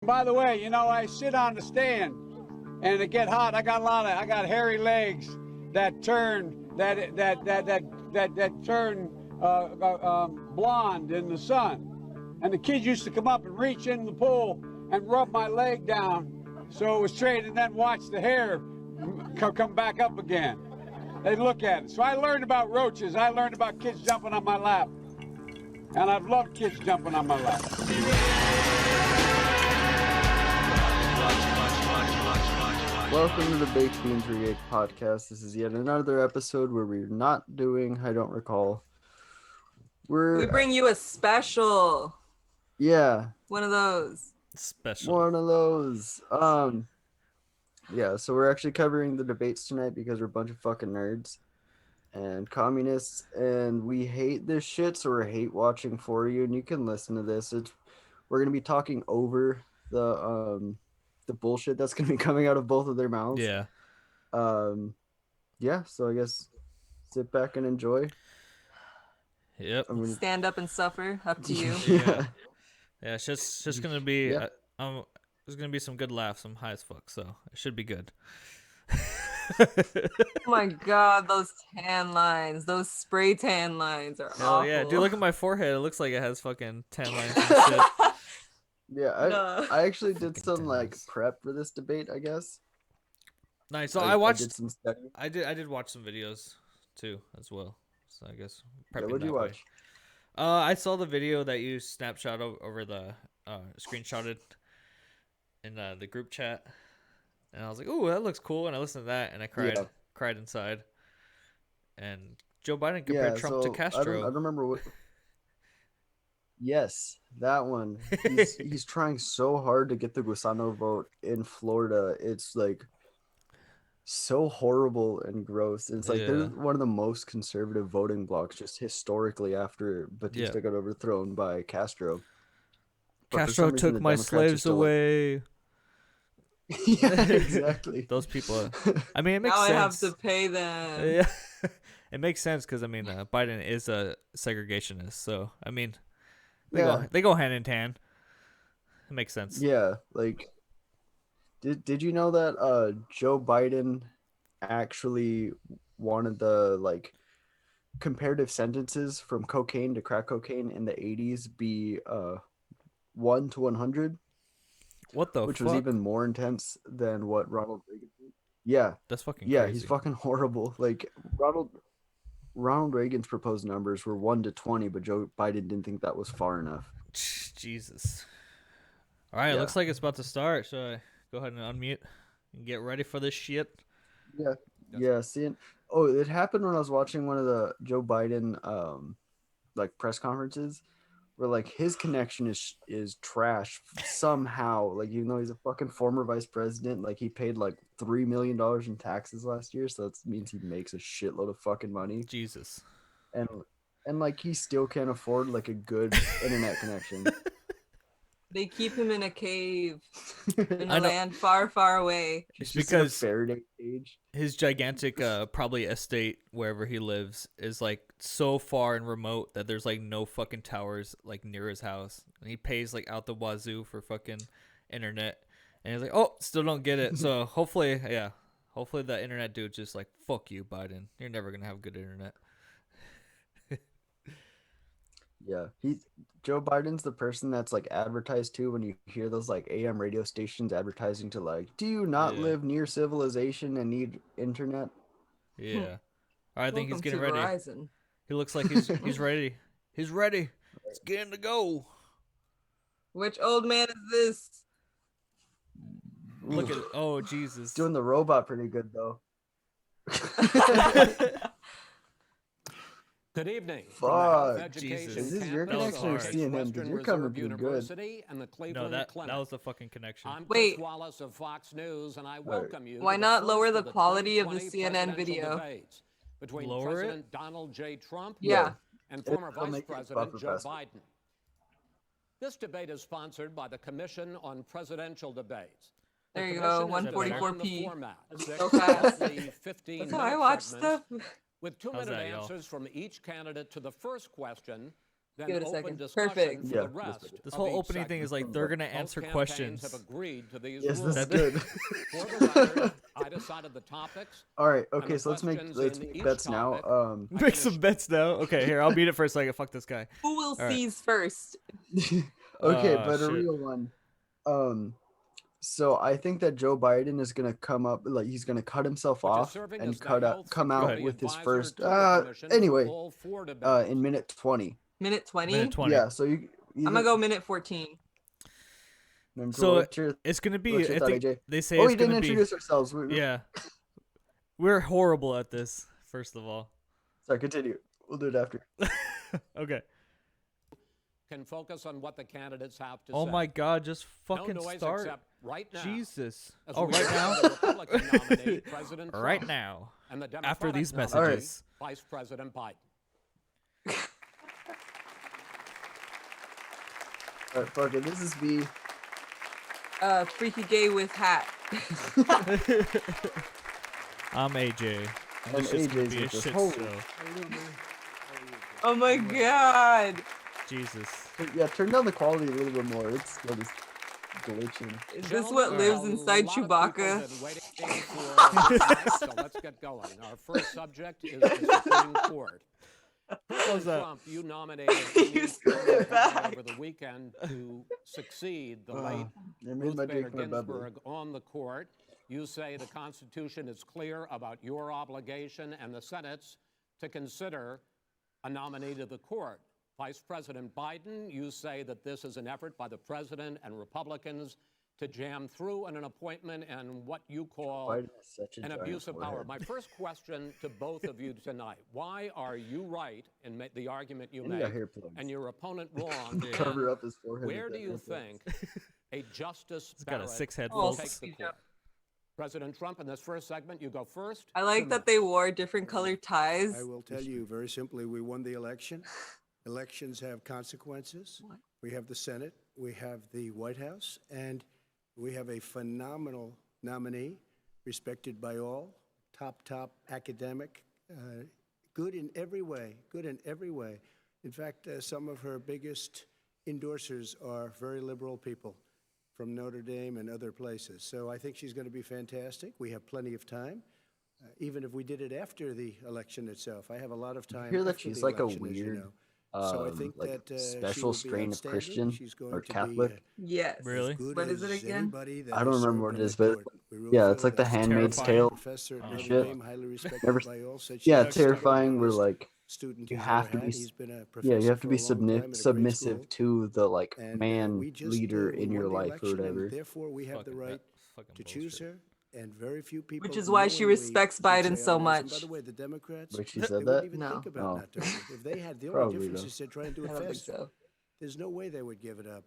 By the way, you know, I sit on the stand and it get hot. I got hairy legs that turn turn blonde in the sun. And the kids used to come up and reach in the pool and rub my leg down so it was straight, and then watch the hair come back up again. They'd look at it. So I learned about roaches. I learned about kids jumping on my lap. And I've loved kids jumping on my lap. Welcome to the Baked Beans Brigade podcast. This is yet another episode where we're not doing I Don't Recall. We bring you a special. Yeah. One of those. Special. One of those. Yeah, so we're actually covering the debates tonight because we're a bunch of fucking nerds and communists, and we hate this shit, so we hate watching for you, and you can listen to this. We're gonna be talking over the bullshit that's gonna be coming out of both of their mouths. Yeah. Yeah, so I guess sit back and enjoy. Yep. Stand up and suffer. Up to you. Yeah. Yeah, it's just gonna be Yeah. There's gonna be some good laughs. I'm high as fuck, so it should be good. Oh my god, those tan lines, those spray tan lines are Hell awful. yeah, dude! Look at my forehead. It looks like it has fucking tan lines and shit. Yeah, I actually did some like prep for this debate, I guess. Nice. So I watched. I did some study. I did watch some videos too as well. So I guess prepping Yeah, what did you watch? I saw the video that you snapshot over the screenshotted in the group chat, and I was like, "Ooh, that looks cool." And I listened to that, and I cried inside. And Joe Biden compared Trump to Castro. I don't remember what. Yes, that one. He's trying so hard to get the Gusano vote in Florida. It's like so horrible and gross. It's like they're one of the most conservative voting blocs just historically after Batista got overthrown by Castro. Castro took my slaves away. Yeah, exactly. Those people. I mean, it makes now sense. I have to pay them. Yeah, it makes sense because I mean, Biden is a segregationist, so I mean, they go hand in hand. It makes sense. Yeah, like, did you know that Joe Biden actually wanted the like comparative sentences from cocaine to crack cocaine in the 80s be 1 to 100? What the Which fuck? was even more intense than what Ronald Reagan did. Yeah. That's fucking yeah, crazy. he's fucking horrible. Like Ronald Reagan's proposed numbers were 1 to 20, but Joe Biden didn't think that was far enough. Jesus. All right, looks like it's about to start. So go ahead and unmute and get ready for this shit. Yeah. Yeah, seeing it happened when I was watching one of the Joe Biden like press conferences where like his connection is trash somehow. Like, even though he's a fucking former vice president, like he paid like $3 million in taxes last year, so that means he makes a shitload of fucking money. Jesus. And like he still can't afford like a good internet connection. They keep him in a cave in a land far, far away. It's Just because in a Faraday cage. His gigantic probably estate wherever he lives is like so far and remote that there's like no fucking towers like near his house, and he pays like out the wazoo for fucking internet, and he's like, oh, still don't get it. So hopefully the internet dude just like, fuck you, Biden, you're never gonna have good internet. Yeah, Joe Biden's the person that's like advertised to when you hear those like AM radio stations advertising to like, do you not live near civilization and need internet? Yeah. I think he's Welcome getting to ready. Verizon. He looks like he's ready. He's ready. It's getting to go. Which old man is this? Look at oh Jesus. Doing the robot pretty good though. Good evening. Fuck. Jesus. Is this your That was connection or hard. CNN? Because you're coming through good. No, that was the fucking connection. I'm Wait. Chris Wallace of Fox News, and I welcome you. Why to not the lower first the of quality of the 2020 CNN presidential video? debates between Lower it? President Donald J. Trump Yeah. and former It'll Vice make it President buffer Joe faster. Biden. This debate is sponsored by the Commission on Presidential Debates. The There you commission go, has determined 144p. the format So fast. of the 15 That's how I watch segments stuff. with How's 2-minute that, y'all? answers from each candidate to the first question, then Give it a open second. discussion Perfect. for Yeah, the that's rest. better. This of whole each opening thing is like they're gonna Both answer campaigns questions. have agreed to these Yes, rules. this is good. For the record, I decided the topics. All right, and okay, the so let's make questions in each bets now. topic. Make some bets now. Okay, here I'll beat it for a second. Fuck this guy. Who will right. seize first? Okay, but a Shit. real one. So I think that Joe Biden is gonna come up, like he's gonna cut himself which is off serving and as the Health come out Security with his Advisor first. to the Commission for Anyway, all 4 debates. in minute 20. Minute 20? Minute 20. Yeah, so you. I'm gonna go minute 14. So it's gonna be. what's your I thought, think AJ? they say Oh, it's we didn't gonna be. introduce ourselves. Yeah, we're horrible at this. First of all. Sorry, continue. We'll do it after. Okay. Can focus on what the candidates have to say. Oh my God! Just No fucking noise start. except right now. Jesus. As Oh, we right hear now. the Republican nominee, President Right Trump, now. and the After Democratic these nominee, messages. Vice President Biden. All right, fuck it. This is B. Freaky gay with hat. I'm AJ. And It's just gonna AJ's be a with us. shit Holy- show. Oh my god. Jesus. Yeah, turn down the quality a little bit more. It's still just glitching. Is this what lives inside Chewbacca? So let's get going. Our first subject is the Supreme Court. How's that? Trump, you nominated You spit it back. over the weekend to succeed the late They made Ruth my Bader drink my bubbly. Ginsburg on the court. You say the Constitution is clear about your obligation and the Senate's to consider a nominee to the court. Vice President Biden, you say that this is an effort by the president and Republicans to jam through an appointment and what you call Biden has such a an giant abuse of power. forehead. My first question to both of you tonight: why are you right in the argument you And he got make, hair plugs. and your opponent wrong? Cover And up his forehead. where with do that you hair plug. think a Justice He's got a Barrett 6-head will Oh, take the yeah. court? President Trump, in this first segment, you go first. I like that they wore different colored ties. I will tell you very simply, we won the election. Elections have consequences. We have the Senate, we have the White House, and we have a phenomenal nominee, respected by all, top academic, good in every way, good in every way. In fact, some of her biggest endorsers are very liberal people from Notre Dame and other places. So I think she's going to be fantastic. We have plenty of time, even if we did it after the election itself. I have a lot of time. hear that after she's the like a election, as you weird, know. So I think like that she special will be strain of outstanding. Christian She's going or to be, Catholic? Yes. Really? as good What is as it again? anybody that I has don't remember served what it on is, the but court. We really yeah, feel it's like the that's Handmaid's terrifying. Tale. Professor at Oh, Notre shit. Dame, highly respected Never- by all. Said Yeah, she's the terrifying. We're best like, student you he's have ever to had. be, He's been a yeah, you professor have to for be a long time at a great submissive school. to the like And, man we just, leader we in your won the life or election, and whatever. therefore, we have the Fucking- right that's fucking to choose bullshit. her, and very few people. Which is why she knowingly respects should Biden say so otherwise. And much. by the way, the Democrats, Wait, she they said wouldn't that? even No. think about Oh. not doing it. If they had, the only Probably, difference though. is they're trying to do I it don't think faster. so. There's no way they would give it up.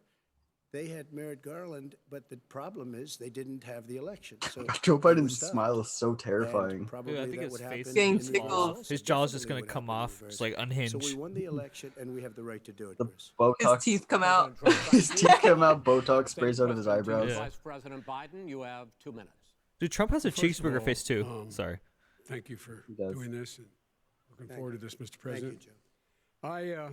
They had Merrick Garland, but the problem is they didn't have the election. So Joe they were Biden's stuck. smile is so And terrifying. probably Dude, I think that his would face happen Getting in the tickled. reverse. His It jaw's just definitely gonna would come happen in off, reverse. just like So unhinged. we won the election, and we have the right to do it, The Chris. His Botox, teeth come out. President Trump, his thank you. teeth come out, Botox Same sprays out of his question to you, eyebrows. Yeah. Vice President Biden, you have 2 minutes. Dude, Trump has a Well, first of cheeseburger all, face too. Sorry. Thank you for does. doing this and looking Thank forward you. to this, Mr. Thank you, President. Joe.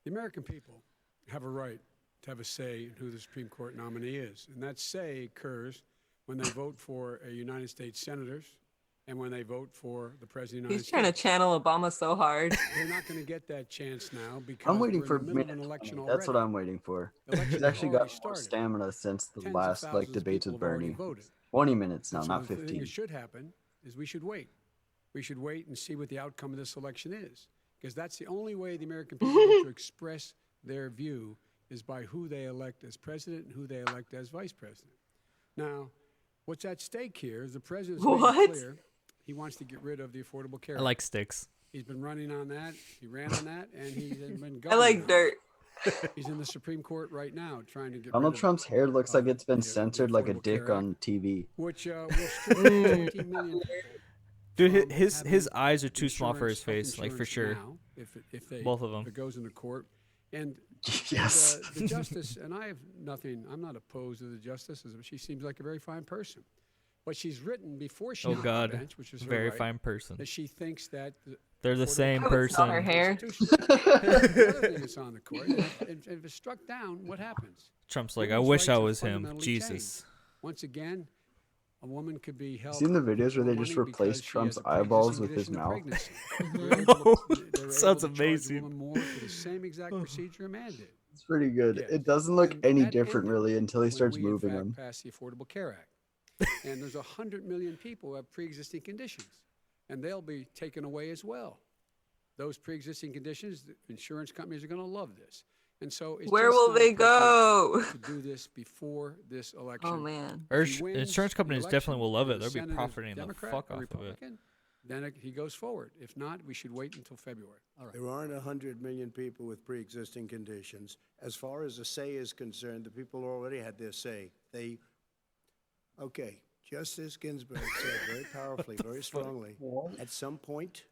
The American people have a right to have a say in who the Supreme Court nominee is. And that say occurs when they vote for a United States senators and when they vote for the President of the United He's trying to States. channel Obama so hard. They're not going to get that chance now because I'm waiting we're for in the middle of minute an election 20. already. That's what I'm waiting for. Election He's has actually got already more started. stamina since the Tens of last thousands like of debates people with have already Bernie. voted. 20 minutes now, And so not the thing 15. that should happen is we should wait. We should wait and see what the outcome of this election is, because that's the only way the American people get to express their view is by who they elect as president and who they elect as vice president. Now, what's at stake here is the president's made it What? clear he wants to get rid of the Affordable Care I Act. like sticks. He's been running on that. He ran on that, and he's been I going like on dirt. it. He's in the Supreme Court right now trying to get Donald rid of Trump's hair looks like it's been the censored like a Affordable dick Care on TV. which will strip 15 million people Dude, from his having eyes are too small for his insurance, face, like for health sure. insurance now, if Both of them. If it goes into court, and Yes. the justice, and I have nothing. I'm not opposed to the justice. She seems like a very fine person, what she's written before she Oh went on the God, bench, which is her very right, fine person. that she thinks that They're the Affordable same Care It's not her person. hair. the other thing that's on the court, and if it's struck down, what happens? Trump's like, I Women's wish I rights are was him. fundamentally Jesus. changed. Once again, a woman could be held. Seen the videos where they just money replaced because she Trump's has a eyeballs pre-existing with his condition of mouth? pregnancy. No, They were sounds able to charge a amazing. woman more for the same exact procedure a man did. It's pretty good. Yes. It doesn't look And any that different ended really until he when starts we, in moving fact, them. passed the Affordable Care Act. And there's 100 million people who have pre-existing conditions, and they'll be taken away as well. Those pre-existing conditions, the insurance companies are going to love this. And so it's Where just will not they appropriate go? to do this before this election. Oh man. If he wins Insurance the companies definitely will election love it. and They'll the be Senate is profiting the Democrat fuck or off of it. Republican, then he goes forward. If not, we should wait until February. All right. There aren't 100 million people with pre-existing conditions. As far as the say is concerned, the people already had their say. Okay, Justice Ginsburg said very powerfully, very strongly, at some point,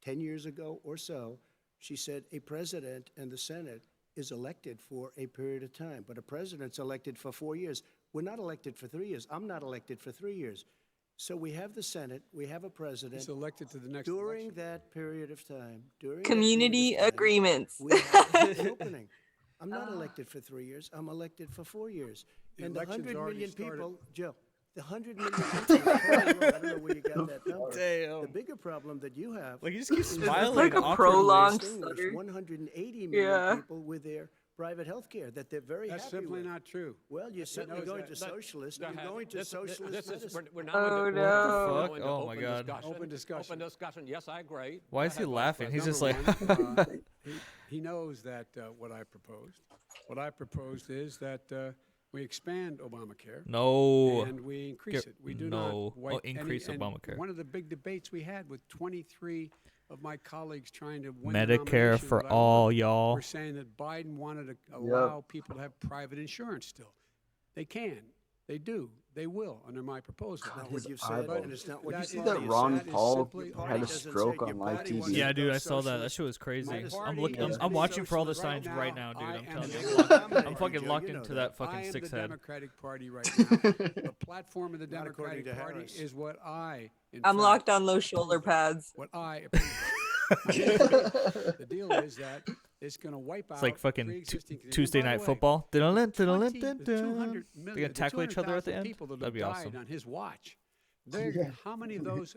10 years ago or so, she said a president and the Senate is elected for a period of time, but a president's elected for 4 years. We're not elected for 3 years. I'm not elected for 3 years. So we have the Senate, we have a president. He's elected to the next During election. that period of time, Community agreements. we have an opening. I'm not elected for 3 years. I'm elected for 4 years. The And the election's 100 already million started. people, Joe, the 100 million people, I don't know where you got that number. Damn. The bigger problem that you have Like, he just keeps is smiling like a awkwardly. prolonged distinguish stutter. 180 million Yeah. people with their private health care that they're very That's happy simply with. not true. Well, you're certainly knows going that. to socialist. Go You're ahead. going to socialist This is, medicine. we're now Oh, into, no. we're Fuck? now into Oh, my open God. discussion. Open discussion. Open discussion. Yes, I agree. Why Go is he ahead, Vice laughing? He's President. just like, Number one, he knows that what I proposed. What I proposed is that we expand Obamacare. no. And we increase it. We do no. not wipe Increase any, and Obamacare. One of the big debates we had with 23 of my colleagues trying to win the Medicare nomination for without all, vote, y'all. were saying that Biden wanted to allow people to have private insurance still. They can. They do. They will under my proposal. Not His what you've said, eyeballs. and it's not what That you See is- said. that Ron that is Paul simply- party had a doesn't say stroke your on live party TV? wants to Yeah, go dude, I saw that. That socialist. shit was crazy. My I'm party looking. is I'm watching for all the socialist signs right now, dude. I I'm am telling the you. Democratic I'm fucking Joe, locked you know into that. that I fucking am six the head. Democratic Party right now. The platform of the Not according Democratic to Party Harris. is what I. in I'm fact, locked on those shoulder pads. What I approve. The deal is that it's going to wipe out. It's like fucking pre-existing conditions. Tuesday By the Night way, Football. the 200 They're million- gonna tackle each other at the 200,000 end. people that That'd be have died awesome. on his watch. How many of those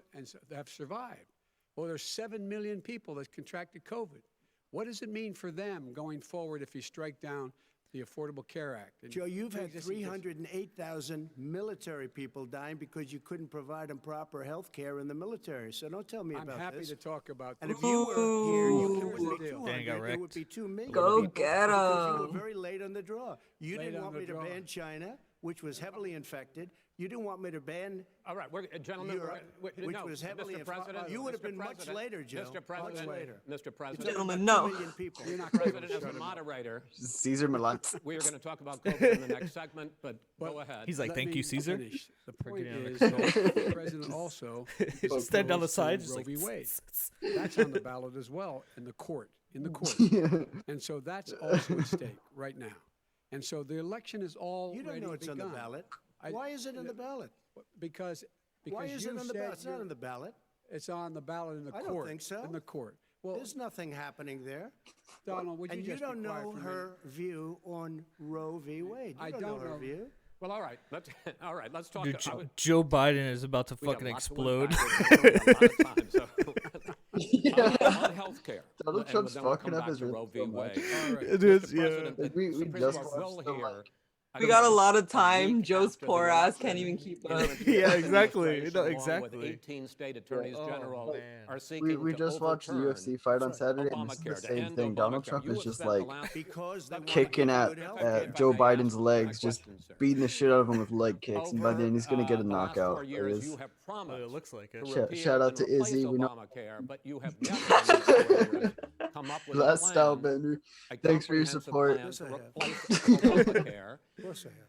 have survived? Well, there's 7 million people that contracted COVID. What does it mean for them going forward if you strike down the Affordable Care Act? And Joe, you've had pre-existing conditions? 308,000 military people dying because you couldn't provide them proper health care in the military. So don't tell me I'm about happy this. to talk about And this. if you were here, Ooh. it Here's the wouldn't be deal. 200, Dan got it would wrecked. be 2 million Go people get because you 'em. were very late on the draw. You Late didn't on want the me to draw. ban China, which was heavily infected. You didn't want me to ban All right, gentlemen, Europe, which no, was heavily Mr. President. You would have Mr. been much President, later, Joe. Mr. Much President, later. Mr. President, Gentlemen, About no. 2 million people. You're not gonna President, as shut a him up. moderator, Caesar Milan. we are going to talk about COVID in the next segment, but go ahead. He's like, Let "Thank me you, Caesar." finish. The point getting on the is call. that the president also is Stand down the opposed side, to just Roe like, v. Wade. That's on the ballot as well in the court. And so that's also at stake right now. And so the election is all You don't know it's on the ballot. Why is it on the ballot? Because Why is you it on the said ballot? It's not you're- on the ballot. It's on the ballot in the I court. don't think so. In the court. Well, There's nothing happening there. Donald, would you And just you be don't quiet know for a her view on Roe v. Wade. You I don't don't know her know. vou. Well, all right, let's talk. Dude, I would- Joe Biden is about to we got fucking lots to explode. unpack. We don't have a lot of time, so- on healthcare. Donald and Trump's then we'll fucking come up back his to rhythm Roe v. so much. Wade. All right. It is, Mr. yeah. President, the Like, we Supreme just Court watched will the, hear. like- I We don't got know, a lot of week time. Joe's after the poor ass election, can't even keep in up. which the Yeah, Biden exactly. administration, No, along exactly. With 18 state attorneys Oh, general man. are seeking We to just watched the overturn UFC fight on Saturday, and this is Obamacare, the to same end thing. Donald Obamacare. Trump You is have just spent the like last- Because they want to kicking give at good health Okay, care. if I Joe may ask Biden's my legs, just question, sir. beating the shit out of him with leg kicks, and by the end he's gonna get a the last knockout. 4 years, It is- you have promised It looks like it. to Shout- repeal shout out and to replace Izzy, we know- Obamacare, but you have never in these 4 years come up with Last a style, plan, Bender. a Thanks for your comprehensive support. plan Yes, to I have. replace Obamacare. Of course I have.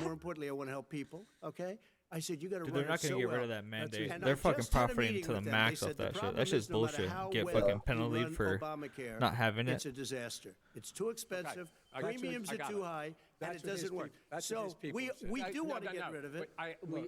more importantly, I want to help people, okay? I said, you got to Dude, run they're not it going so to get well. rid of that mandate. And They're I fucking just had a profiting meeting to the with them. max They off said the that shit. problem That shit's is no matter bullshit. how Get well fucking you penalty run for Obamacare, not having it's it. a disaster. It's too expensive. I got you. Premiums I are got too it. high, and it That's what his doesn't work. people- that's what So his people we said. do No, want to no, get no, rid of but it.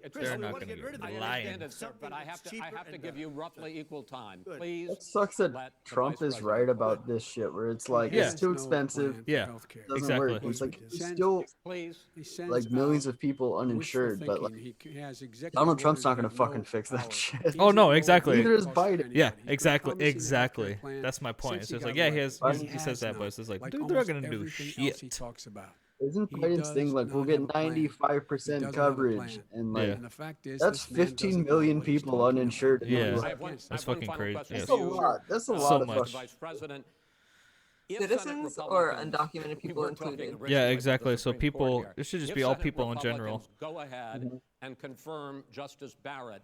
it's Chris, They're we not want to gonna get rid of get it. rid and of it. get Lying. It, sir, but something I that's have cheaper to and give better. you roughly equal time. Good. Please. That sucks that let the Trump Vice is President right go. about this shit, where it's like He it's has too no expensive, plan for Yeah, healthcare. doesn't exactly. work. It's like He he's sends- still Please. He sends like millions out of people wishful uninsured, but like thinking. He has executive Donald Trump's not orders gonna that have fucking no fix that power. shit. He Oh, has no, no exactly. Neither is cost for Biden. anybody. Yeah, He's been exactly, promising a healthcare exactly. plan That's my point. since It's he just got like, yeah, elected. he says that, but it's just like, dude, they're almost not gonna do everything else he shit. talks about. Isn't He Biden's thing does like we'll not get have a plan. He 95% doesn't have a coverage, plan. and Yeah. like And the fact is, that's this man 15 doesn't know million what he's people talking uninsured. about. in the Yeah. US. I have one That's final fucking crazy. question Yes. for That's a you, lot. That's a uh, lot So of much. Mr. fucking. Vice President. If Senate Citizens or Republicans- undocumented we people were talking included? originally Yeah, about the exactly. So Supreme Court people, here. it should just If be all Senate people in general. Republicans go ahead and confirm Justice Barrett.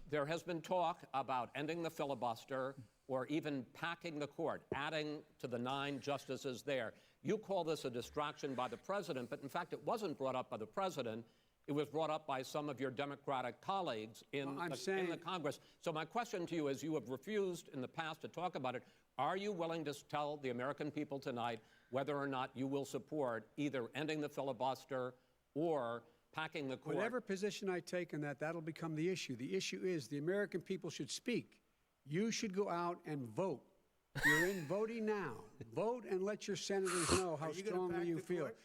There has been talk about ending the filibuster or even packing the court, adding to the 9 justices there. You call this a distraction by the president, but in fact, it wasn't brought up by the president. It was brought up by some of your Democratic colleagues in the Congress. So my question to you is, you have refused in the past to talk about it. Are you willing to tell the American people tonight whether or not you will support either ending the filibuster or packing the court? Whatever position I take on that, that'll become the issue. The issue is the American people should speak. You should go out and vote. You're in voting now. Vote and let your senators know how you gonna strongly pack you the feel. court?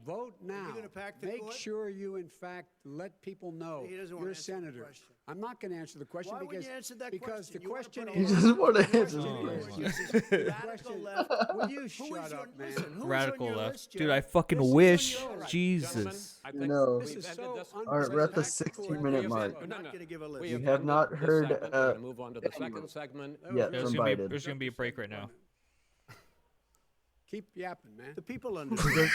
Vote now. gonna pack the Make court? sure you, in fact, let people know He doesn't wanna you're a answer the senator. question. I'm not going to answer the question Why wouldn't because you answer that because question? the You wanna question put He a is doesn't want to The answer question the is, question. radical question- left. Will you Who is shut your- up, man? listen, who is on Radical your left. list, Dude, Jerry? I fucking This is on wish. your list. Gentlemen, Jesus. I You think know. we've This is ended so this- All right, we're at the unprecedented. 16-minute mark. We're not going to give a list. We You have have ended not this heard, segment. We're going to move on to the second segment. That Yeah, was There's from really- gonna, be, Biden. there's gonna be a break right now. Keep yapping, man. The people understand.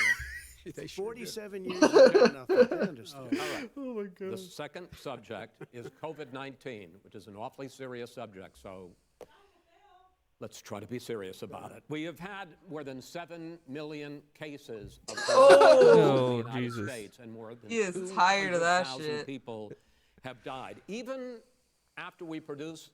They sure do. 47 years, they've got nothing. They understand. All right. Oh, my God. The second subject is COVID-19, which is an awfully serious subject, so let's try to be serious about it. We have had more than 7 million cases of COVID in the United Jesus. States, and more than He is tired of that 200,000 shit. people have died. Even after we produce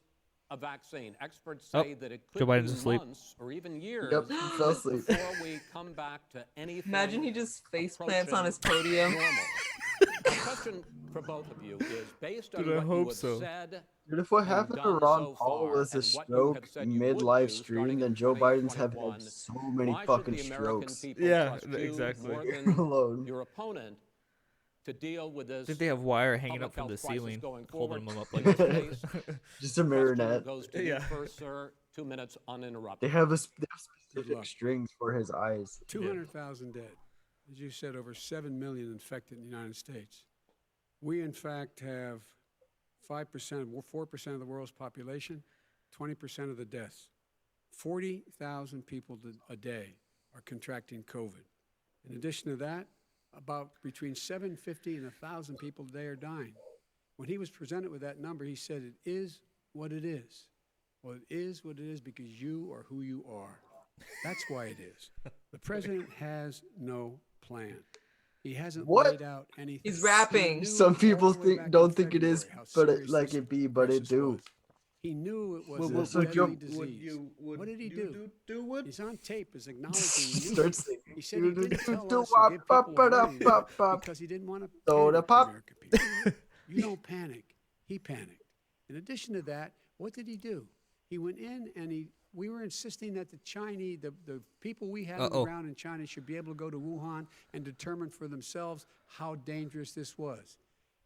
a vaccine, experts say that it Joe could Biden's be asleep. months or even years Yep, he fell asleep. before we come back to anything. Imagine he just face plants on his podium. Normal. My question for both of you is, based on Dude, I what you hope have so. said Dude, if what and happened to done Ron so Paul far, was a and what you stroke have said you would mid-live do stream, starting then in Joe Biden's have 2021, had so many why fucking should the American strokes. people Yeah, trust you exactly. more than Alone. your opponent to deal with this? Did they have wire hanging up public from the health crisis ceiling, going holding forward? them up In like this this? case, Just a question marionette. goes to Yeah. you first, sir. 2 minutes uninterrupted. They have luck. specific strings for his eyes. 200,000 dead. As you said, over 7 million infected in the United States. We, in fact, have 5%, 4% of the world's population, 20% of the deaths. 40,000 people a day are contracting COVID. In addition to that, about between 750 and 1,000 people a day are dying. When he was presented with that number, he said, it is what it is. Well, it is what it is because you are who you are. That's why it is. The president has no plan. He hasn't What? laid out anything. He's rapping. He knew Some people all the way back in don't think it is, February how but it, serious like this it be, but it crisis do. was. He knew it was Well, a so deadly Joe- disease. What did he do? what? He's on tape as acknowledging he knew Starts it. singing. He said he didn't tell us or Wop, give pop, people a ba-da, warning pop, pop. because he didn't want to Soda panic the pop. American people. You don't panic. He panicked. In addition to that, what did he do? He went in and we were insisting that the Chinese, the people we had on the ground in China should be able to go to Wuhan and determine for themselves how dangerous this was.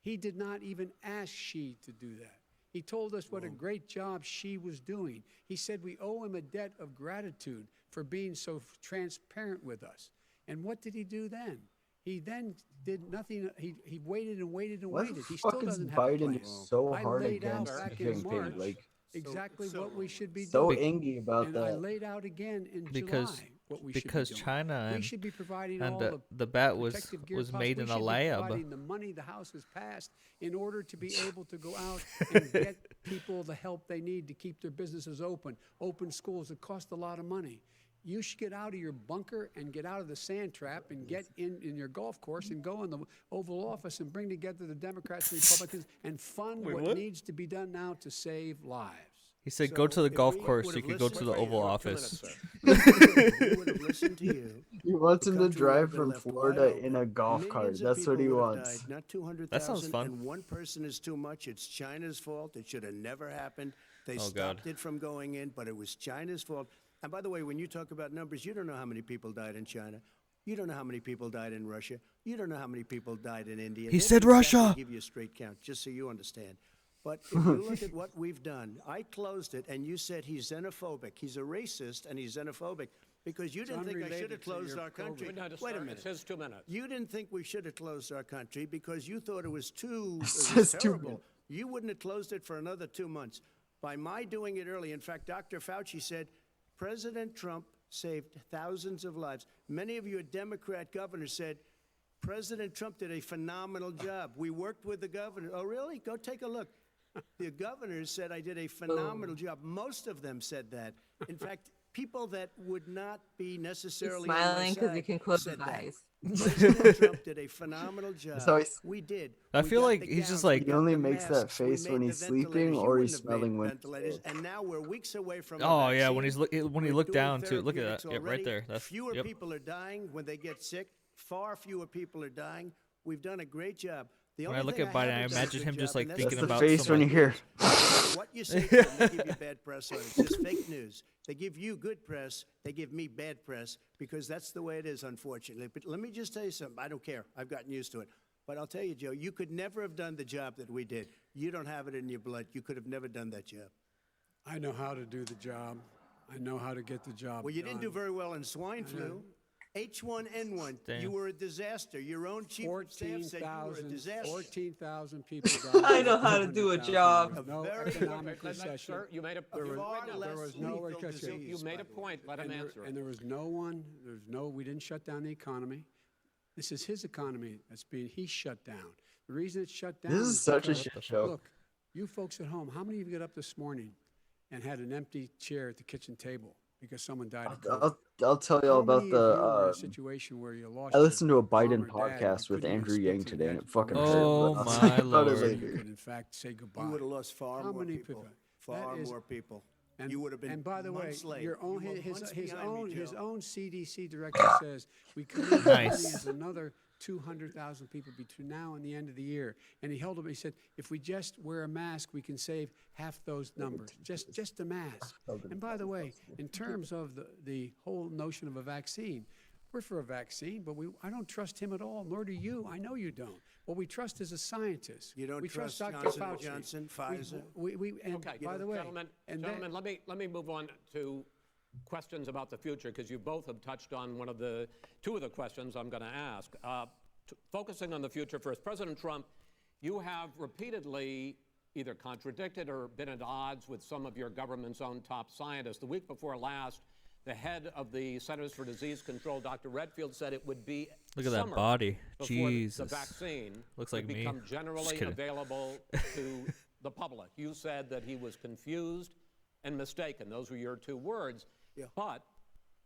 He did not even ask Xi to do that. He told us what a great job Xi was doing. He said we owe him a debt of gratitude for being so transparent with us. And what did he do then? He then did nothing. He waited and waited and Why waited. the He fuck still is doesn't have a Biden plan. so I hard laid out against back in Jinping? March Like, exactly what we should be so doing. angry about And I that. laid out again in Because- July what we because should be doing. China we and- should be providing and all the bat was protective gear made in a We should be lab. providing the money the House has passed in order to be able to go out and get people the help they need to keep their businesses open schools. It costs a lot of money. you should get out of your bunker and get out of the sand trap and get in your golf course and go in the Oval Office and bring together the Democrats and Republicans and fund what needs to be done now to save lives. He said, "Go to the golf course so you can go to the Oval Office." We would have listened to you. He wants The him to country would have drive been from left wide Florida open. in a golf cart. Millions of That's what he people would have wants. died, not 200,000. That sounds fun. And one person is too much. It's China's fault. It should have never happened. They Oh, God. stopped it from going in, but it was China's fault. And by the way, when you talk about numbers, you don't know how many people died in China. You don't know how many people died in Russia. You don't know how many people died in India. He They said don't exactly Russia. Give you a straight count, just so you understand. But if you look at what we've done, I closed it, and you said he's xenophobic. He's a racist, and he's xenophobic because you didn't think I should have unrelated to closed your our country. Wait a Wait a minute. minute. It's his 2 minutes. You didn't think we should have closed our country because you thought it was It's was just too terrible. You wouldn't have closed it for another 2 months. By my doing it early, in fact, Dr. Fauci said President Trump saved thousands of lives. Many of your Democrat governors said President Trump did a phenomenal job. We worked with the governor. Oh, really? Go take a look. The governors said I did a phenomenal job. Most of them said that. In fact, people that would not be He's necessarily on my smiling because he side can close his said that. eyes. President Trump did a phenomenal job. how he's- We did. I We feel got like the he's just gowns, like- we He got only the makes that masks, we face made when the he's sleeping ventilators. You or wouldn't he's have made smelling winter ventilators, and now we're weeks away from a Oh yeah, when vaccine. when he We're looked doing down too. Look at therapeutics that. Yep, right already. there. That's Fewer yep. people are dying when they get sick. Far fewer people are dying. We've done a great job. The When I only look thing at Biden, I haven't done a imagine good him just job, like and that's thinking That's the about face when you someone. hear. what you say to them, they give you bad press on it. It's just fake news. They give you good press, they give me bad press, because that's the way it is, unfortunately. But let me just tell you something. I don't care. I've gotten used to it. But I'll tell you, Joe, you could never have done the job that we did. You don't have it in your blood. You could have never done that job. I know how to do the job. I know how to get the job Well, you didn't do done. very well in swine flu. H1N1, Damn. you were a disaster. Your own chief of staff said you were a 14,000 disaster. 14,000 people died. I know how to do a 100,000. job. There was No Very good economic Let- let- recession. Sir, you made a There was far less there was no lethal recession. disease, You made by a the way. point. Let him answer it. And there was no one, we didn't shut down the economy. This is his economy he shut down. The reason it's shut down This is such a because- shit show. Look, you folks at home, how many of you got up this morning and had an empty chair at the kitchen table because someone died of COVID? I'll tell you all How about many of you were in the. a situation where you lost I your listened to a mom Biden or dad and podcast you with couldn't even Andrew speak Yang to today, and them? it fucking Oh, hurt. but I'll my tell you about it Lord. You later. could, in fact, say goodbye. You would have lost far How more many people. people? Far That is- more people. And, You would have been and by the way, months late. your own You were his months his behind me, own his Joe. own CDC director says we could lose Nice. another 200,000 people between now and the end of the year. And he held up. He said, if we just wear a mask, we can save half those numbers. Just a mask. And by the way, in terms of the whole notion of a vaccine, we're for a vaccine, but I don't trust him at all, nor do you. I know you don't. What we trust is a scientist. You don't we trust Dr. Johnson & Fauci. Johnson, Pfizer? And Okay, by the way, gentlemen, and gentlemen, let me move on to questions about the future, because you both have touched on two of the questions I'm going to ask. Focusing on the future first, President Trump, you have repeatedly either contradicted or been at odds with some of your government's own top scientists. The week before last, the head of the Centers for Disease Control, Dr. Redfield, said it would be Look at that summer body. before Jesus. the vaccine Looks would like me. become Just generally kidding. available to the public. You said that he was confused and mistaken. Those were your two words. Yeah. But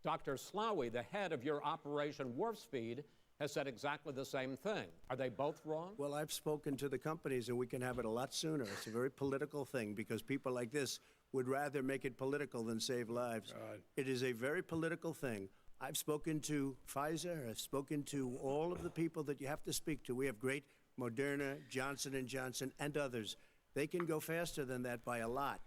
Dr. Slaoui, the head of your Operation Warp Speed, has said exactly the same thing. Are they both wrong? Well, I've spoken to the companies, and we can have it a lot sooner. It's a very political thing because people like this would rather make it political than save lives. It is a very political thing. I've spoken to Pfizer. I've spoken to all of the people that you have to speak to. We have great Moderna, Johnson & Johnson, and others. They can go faster than that by a lot.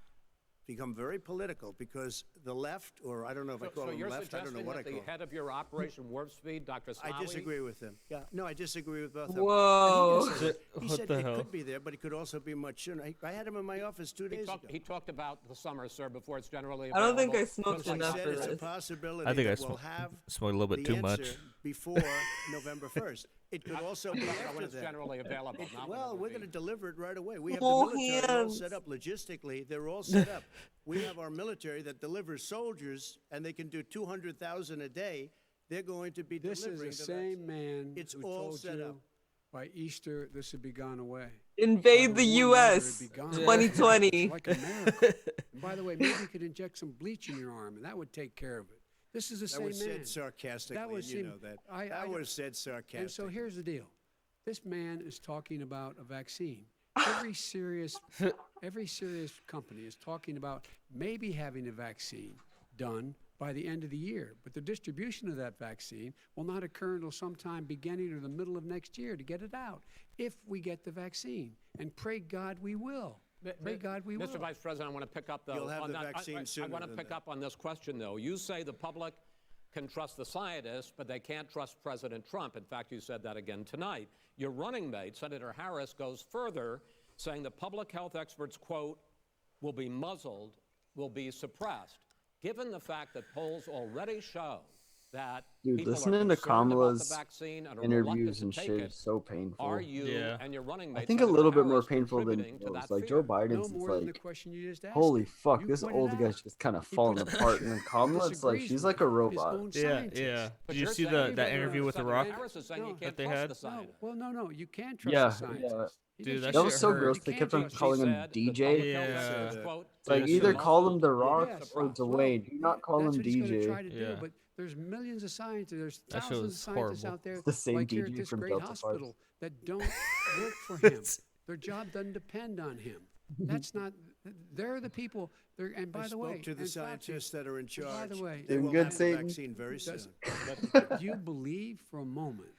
Become very political because the left, or I don't know if I call So them you're left, I don't know suggesting what I that call the them. head of your Operation Warp Speed, Dr. Slaoui... I disagree with him. Yeah, no, I disagree with both of them. Whoa. And he said, he What said the it hell? could be there, but it could also be much sooner. I had him in my office 2 days ago. He talked about the summer, sir, before it's generally I available. don't think I smoked Like I enough said, for it's a this. possibility I think I that we'll have smoked a little bit the too much. answer before November 1st. It could also be after It's that. generally available. not when it Well, would we're be. going to deliver it right away. We have Oh, the military all hands. set up logistically. They're all set up. We have our military that delivers soldiers, and they can do 200,000 a day. They're going to be This is delivering the to same that. man It's who all told set you up. by Easter this would be gone away. Invade the By 1 year, U.S. it'd be gone. 2020. It's like a miracle. And by the way, maybe you could inject some bleach in your arm, and that would take care of it. This is the That same was man. said sarcastically, That was and you him. know that. I- That was said sarcastically. And so here's the deal. This man is talking about a vaccine. Every serious company is talking about maybe having a vaccine done by the end of the year. But the distribution of that vaccine will not occur until sometime beginning or the middle of next year to get it out, if we get the vaccine. And pray God we will. Pray God we will. Mr. Vice President, I want to pick up, though, You'll have on the that. vaccine I sooner want to than pick that. up on this question, though. You say the public can trust the scientists, but they can't trust President Trump. In fact, you said that again tonight. Your running mate, Senator Harris, goes further, saying the public health experts, quote, will be muzzled, will be suppressed. Given the fact that polls already show that Dude, people listening are to concerned about the Kamala's vaccine and are interviews reluctant and to take shit it, is so painful. are you Yeah. and your running I mate, think a Senator little bit more Harris, painful than contributing to most. that Like fear? Joe Biden's, No it's more than the like, question you just asked. holy me. fuck, You this pointed old out. guy's just kind of He falling put- apart. And then Kamala, it's like disagrees she's with like a his robot. own Yeah, scientists. yeah. But Did you you're see saying that Senator interview with The Senator Rock Harris is saying you No. can't that they trust had? the scientists. Well, no, you can trust Yeah, the scientists. You Dude, just- that That was shit so hurt. gross. You They can't kept on trust calling the him scientists. DJ. Yeah. It's like either call him The Rock or Dwayne. Do not call That's him what he's gonna try DJ. to Yeah. do, but there's millions of scientists, there's That shit thousands of was scientists horrible. out there, It's the same like here at DJ this from great Delta hospital, Flights. that don't work for him. Their job doesn't depend on him. That's not. They're the people. And by I the way, spoke to the and Fauci, scientists that are in and by charge. the way, They Doing will good, have the Satan. vaccine very soon. do you believe for a moment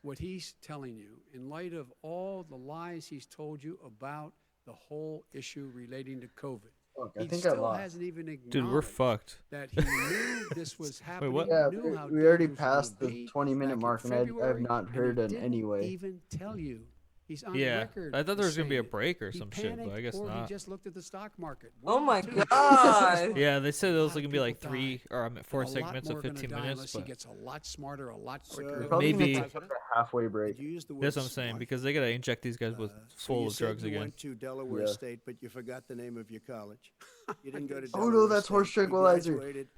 what he's telling you in light of all the lies he's told you about the whole issue relating to COVID? Fuck, I He think I still lost. hasn't even acknowledged Dude, we're fucked. that he knew this was happening. what? Yeah, knew how we already dangerous it would passed the be 20-minute back in mark, and I have February, not and heard he an didn't anyway. even tell you. He's on Yeah, record. I thought there was gonna be a saying it. break or He some shit, but I panicked, guess or not. He just looked at the stock market. Oh my One of the two. God. Yeah, they said it was A lot gonna of be like people 3 died. or four And a lot segments more of are gonna 15 die minutes, unless he but gets a lot smarter, a lot Sir, quicker. They're probably Maybe- gonna take like a halfway break. Did you use the word that's what I'm saying smart? because they gotta inject these guys with So full you of said drugs you again. went to Delaware Yeah. State, but you forgot the name of your college. You didn't go to Oh, no, Delaware that's State. horse You tranquilizer. graduated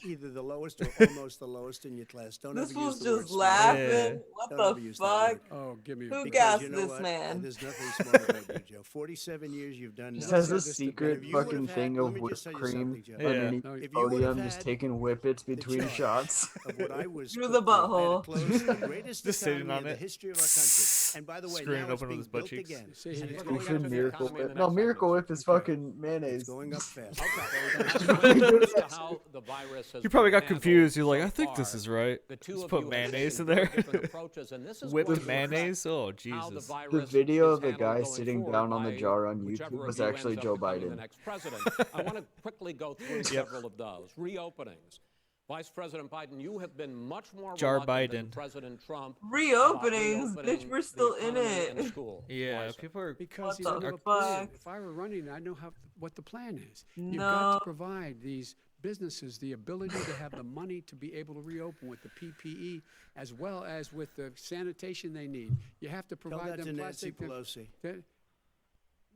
either the lowest or almost the lowest in your class. Don't This ever was use the word just smart. laughing. Yeah. What Don't ever the use that word. fuck? Oh, give me a Who break. got- Because you know this what? man. There's nothing smart about you, Joe. 47 years you've done Just nothing. has a Just a secret If you would've fucking had- thing let of me whipped just tell you cream something, Joe. Yeah. underneath No, the if you would've podium, just had taking whippets between chart shots. of what I was Through put the through, that butthole. it closed the greatest Just sitting economy on in the it. history of our country. And by the way, Screwing it now it's open with being his butt built cheeks. again. See, And he- it's he going Stupid up Stupid to Miracle economy in Whip. the No, next Miracle segment. Whip is fucking mayonnaise. It's going up fast. Okay. How the virus has You probably been got confused. You're like, handled I think so this far. is right. The two Just of put you have mayonnaise taken in there. very different approaches, and this is Whipped going to affect mayonnaise. Oh how the Jesus. The virus video is of the handled guy going sitting forward down on the by jar on whichever YouTube of was you actually ends Joe up becoming the Biden. next president. I want to quickly go through several of those. Reopenings. Vice President Biden, you have been much more Jar reluctant than Biden. President Trump. about Reopenings? reopening Bitch, we're the still in economy it. and schools. Yeah, Why, sir? people are. Because he What doesn't the have a plan. fuck? If I were running, I know what the plan is. You've got No. to provide these businesses the ability to have the money to be able to reopen with the PPE as well as with the sanitation they need. You have to Tell provide that to them Nancy plastic. Pelosi.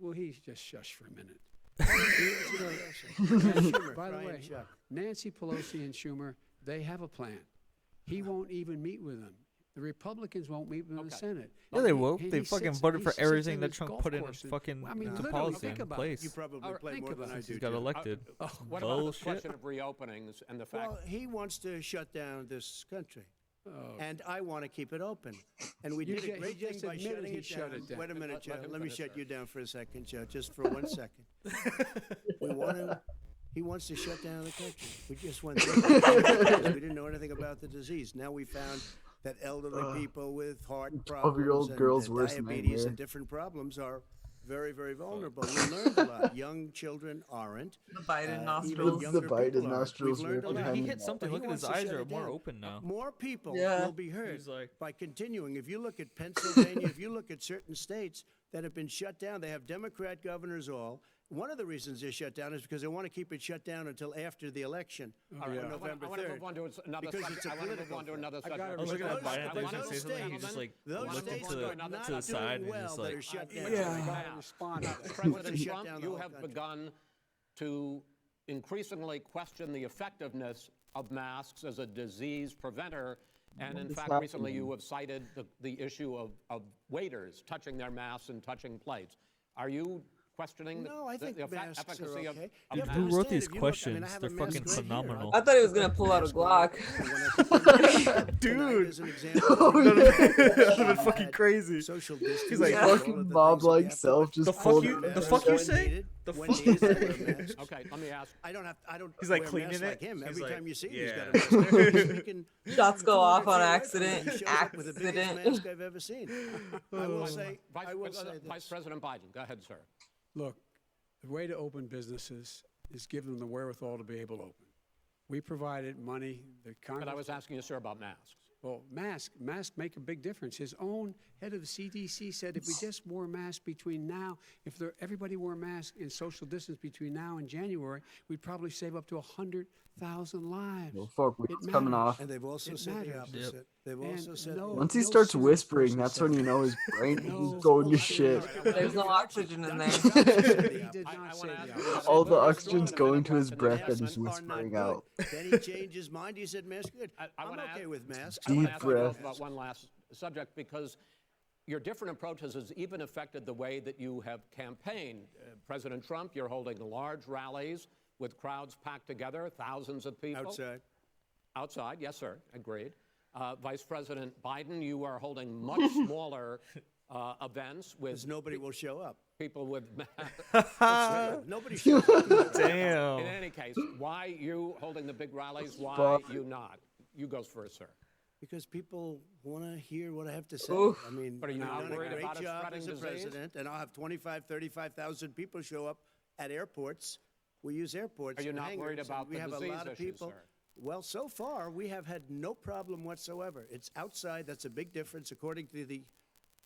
Well, he's just shush for a minute. Schumer, By the Brian way, Chuck. Nancy Pelosi and Schumer, they have a plan. He won't even meet with them. The Republicans won't meet with them in the Okay. Senate. Yeah, they He- will. he They fucking sits- voted he for sits everything in that his Trump golf put in course and- fucking I mean, into literally, policy think in about it. place. You probably All right, play think more than about I it. do. He got Joe. elected. What about the Bullshit. question of reopenings and the fact Well, he wants to shut down this country. Oh. And I want to keep it open. And we You did a ju- he great just thing by admitted shutting he it shut down. it down. Wait a minute, Let Joe. him Let me finish, shut sir. you down for a second, Joe, just for 1 second. He wants to shut down the country. We just went through it. We didn't know anything about the disease. Now we found that elderly people with heart 12-year-old problems and girl's worst diabetes nightmare. and different problems are very, very vulnerable. We learned a lot. Young children aren't. The Biden Even nostrils. younger The Biden people are. nostrils We've learned were a lot. behind He him. hit something. But Look he at his wants to eyes shut are it more down. open now. More people Yeah. will be heard He's like- by continuing. If you look at Pennsylvania, if you look at certain states that have been shut down, they have Democrat governors all. One of the reasons they're shut down is because they want to keep it shut down until after the election All right, on I November want to 3rd. move on to another Because subject. it's a I want to move political on to thing. another I subject. gotta I was looking at Those- Biden. I thought he was those gonna say something. He states- just like those looked states into are the, not to the side and doing well just that like. are shut down. I right gotta now. respond to that. President shut Trump, down the you whole have country. begun to increasingly question the effectiveness of masks as a disease preventer. And in is fact, recently you have cited the issue of waiters touching their masks and touching plates. Are you questioning No, I think masks are efficacy okay. of You have to Who wrote masks? understand, these if you look, I mean, I questions? have They're a mask fucking right here. phenomenal. I thought he was gonna pull out a Mask on. Glock. When I think tonight, as an example, Oh, we yeah. had That'd be fucking crazy. social distance. He's like, all of fucking the mob things that you like have to- self just The I fuck pulled wear you- it the masks fuck you when say? needed, The when fuck- needed, I wear masks. Okay, let me ask. I don't He's like wear cleaning masks it. like him. He's Every like, time you see him, he's yeah. got a mask. He can- Shots go off on 200 feet away from me, accident. He shows up with the biggest Accident. mask I've ever seen. I will say Vice this. President Biden, go ahead, sir. Look, the way to open businesses is give them the wherewithal to be able to open. We provided money. The Congress. But I was asking you, sir, about masks. Well, masks make a big difference. His own head of the CDC said if we just wore masks between now, everybody wore masks in social distance between now and January, we'd probably save up to 100,000 lives. Well, fuck, It it's coming matters. off. And they've also It said the matters. opposite. They've And also said no- Once he no starts serious whispering, person that's said when you that. know his brain No is going to serious shit. person. There's no oxygen in there. He did I not wanna say ask the you- opposite. All the We're oxygen's strong going enough to his in breath and the he's are not whispering good. out. Then he changed his mind. He said, "Mask good." I I'm wanna okay ask- with masks. I wanna Deep ask you both breath. about one last subject because your different approaches has even affected the way that you have campaigned. President Trump, you're holding large rallies with crowds packed together, thousands of people. Outside. Outside, yes, sir, agreed. Vice President Biden, you are holding much smaller events with Because nobody will show up. people with Nobody shows up. In Damn. any case, why you holding the big rallies? Why Fuck. you not? You go first, sir. Because people want to hear what I have to say. Oof. I mean, But are you I've not done a worried great about it job spreading as a disease? president, and I'll have 35,000 people show up at airports. We use airports. Are you and not worried hangars, and about we the have a disease lot of issues, people. sir? Well, so far we have had no problem whatsoever. It's outside. That's a big difference, according to the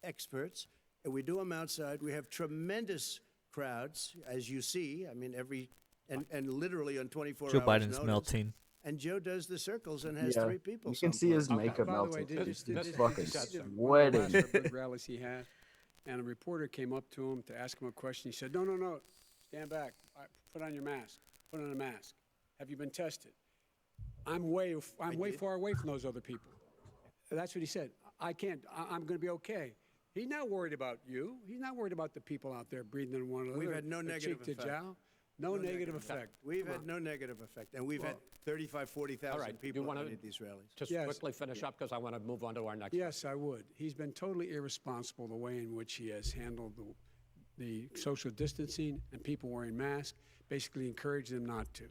experts. And we do them outside. We have tremendous crowds, as you see. I mean, and literally on 24 Joe hours Biden's notice. melting. And Joe does the circles and has Yeah, 3 people. you can see his someplace. makeup By the way, melting. did He's you fucking see the sweating. last big rallies he had? And a reporter came up to him to ask him a question. He said, no, stand back. Put on your mask. Put on a mask. Have you been tested? I'm way far away from those other people. That's what he said. I can't. I'm going to be okay. He's not worried about you. He's not worried about the people out there breathing in one another. We've had no negative cheek to effect. jowl. No negative effect. We've Come had on. no negative effect, and we've had 35, 40,000 All right, do you people wanna- at these rallies. Just Yes. quickly finish up because I want to move on to our next. Yes, I would. He's been totally irresponsible the way in which he has handled the social distancing and people wearing masks, basically encouraged them not to.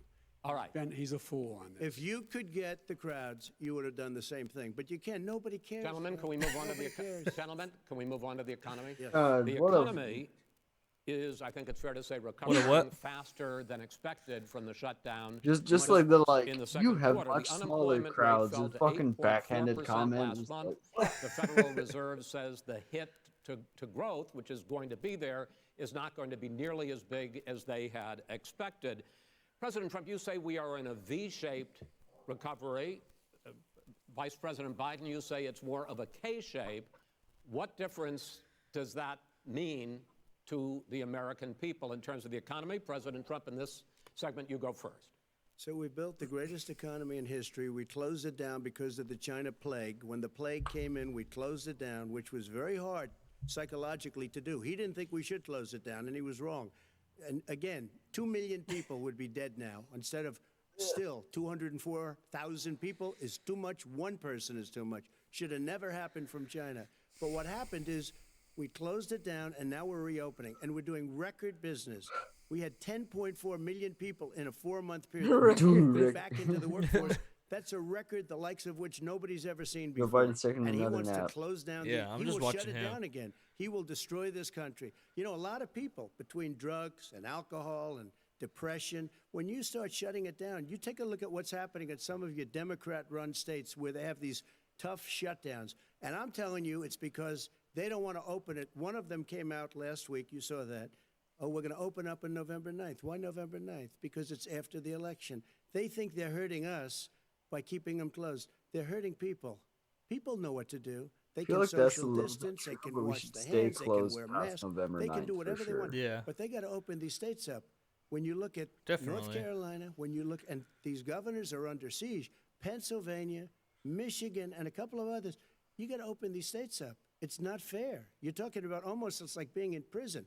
All right. He's a fool on this. If you could get the crowds, you would have done the same thing. But you can't. Nobody cares. Gentlemen, can we move on to the cares. gentlemen? Can we move on to the economy? Yes. The What a- economy is, I think it's fair to say, recovering what? faster than expected from the shutdown. Just Much like the in the you second have quarter. much The smaller unemployment rate crowds. fell His to fucking 8.4% backhanded comment. last is month. like, The Federal Reserve says the hit to growth, which is going to be there, is not going to be nearly as big as they had expected. President Trump, you say we are in a V-shaped recovery. Vice President Biden, you say it's more of a K-shape. What difference does that mean to the American people in terms of the economy? President Trump, in this segment, you go first. So we built the greatest economy in history. We closed it down because of the China plague. When the plague came in, we closed it down, which was very hard psychologically to do. He didn't think we should close it down, and he was wrong. And again, 2 million people would be dead now instead of still 204,000 people is too much. One person is too much. Should have never happened from China. But what happened is we closed it down, and now we're reopening, and we're doing record business. We had 10.4 million people in a 4-month period get back into the workforce. That's a record the likes of which nobody's ever seen Joe before. Biden's taking And he another wants nap. to close down. Yeah, I'm he just will shut watching it him. down again. He will destroy this country. You know, a lot of people between drugs and alcohol and depression, when you start shutting it down, you take a look at what's happening at some of your Democrat-run states where they have these tough shutdowns. And I'm telling you, it's because they don't want to open it. One of them came out last week. You saw that. Oh, we're going to open up on November 9th. Why November 9th? Because it's after the election. They think they're hurting us by keeping them closed. They're hurting people. People know what to do. They feel can like that's a social little distance. They true, can but we wash should the stay hands. They can closed wear past masks. November They can 9th do for whatever they sure. want. Yeah. But they got to open these states up. When you look at North Definitely. Carolina, when you look, and these governors are under siege, Pennsylvania, Michigan, and a couple of others, you got to open these states up. It's not fair. You're talking about almost it's like being in prison.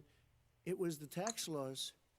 that it was the tax laws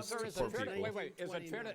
does Sir, to is poor it fair to, people. wait, is it fair to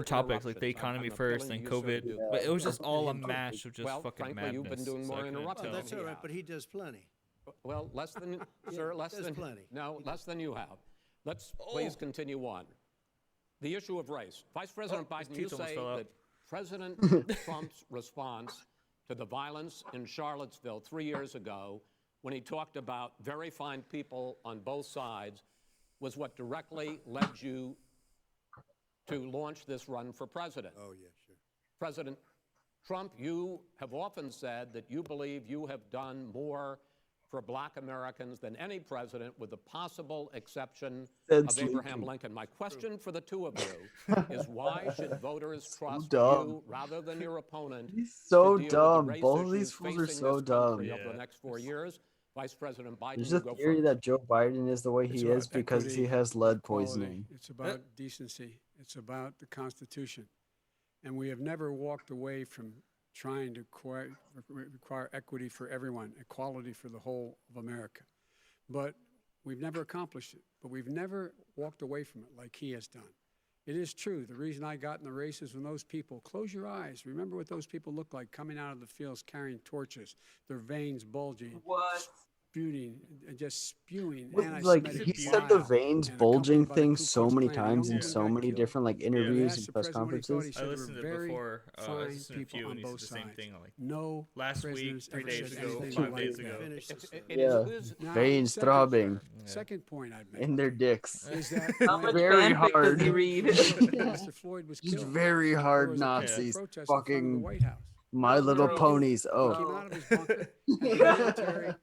different topics, like the economy first, then COVID. Yeah. But it was just Yeah. all a mash of just Well, fucking frankly, you've madness. been doing so more I couldn't interrupting. tell. That's all right, but he does plenty. Well, less than, sir, less there's than, plenty. no, less than you have. Let's please continue on. The issue of race. Vice President Biden, you teeth almost say fell out. that President Trump's response to the violence in Charlottesville 3 years ago, when he talked about very fine people on both sides, was what directly led you to launch this run for president. Oh, yeah, sure. President Trump, you have often said that you believe you have done more for black Americans than any president, with the possible exception of Abraham Lincoln. My question for the two of you is, why should voters trust you rather than your opponent? He's so to deal dumb. With the race Both of these issues fools are facing so this country dumb. over the next 4 years? Vice President Biden, There's you a go theory first. that Joe Biden is the way It's he about is because equity, he has lead equality. poisoning. It's about decency. It's about the Constitution. And we have never walked away from trying to require equity for everyone, equality for the whole of America. But we've never accomplished it. But we've never walked away from it like he has done. It is true. The reason I got in the race is when those people, close your eyes, remember what those people look like coming out of the fields carrying torches, their veins bulging. What? Spewing and just spewing. Like anti-Semitic he said the bile veins and bulging accompanied by the thing Ku so Klux many Klan. times Young in men so got many killed. different like They interviews asked and the press president what he thought. He conferences. said I there listened were to it very before. I fine listened to a people few, on and he said both the same sides. thing. Like No last week, prisoners 3 ever days said ago, anything 5 like days that. ago. Finish this up. Yeah, Now, veins second- throbbing Second point I'd make in their dicks. is that How when much Very fanfic hard. does he read? Mr. Floyd was Just killed, very there hard was a peaceful Nazis. protest in front of the Fucking White House. My Little Bro. Ponies. He Oh, came out of his bunker, and the military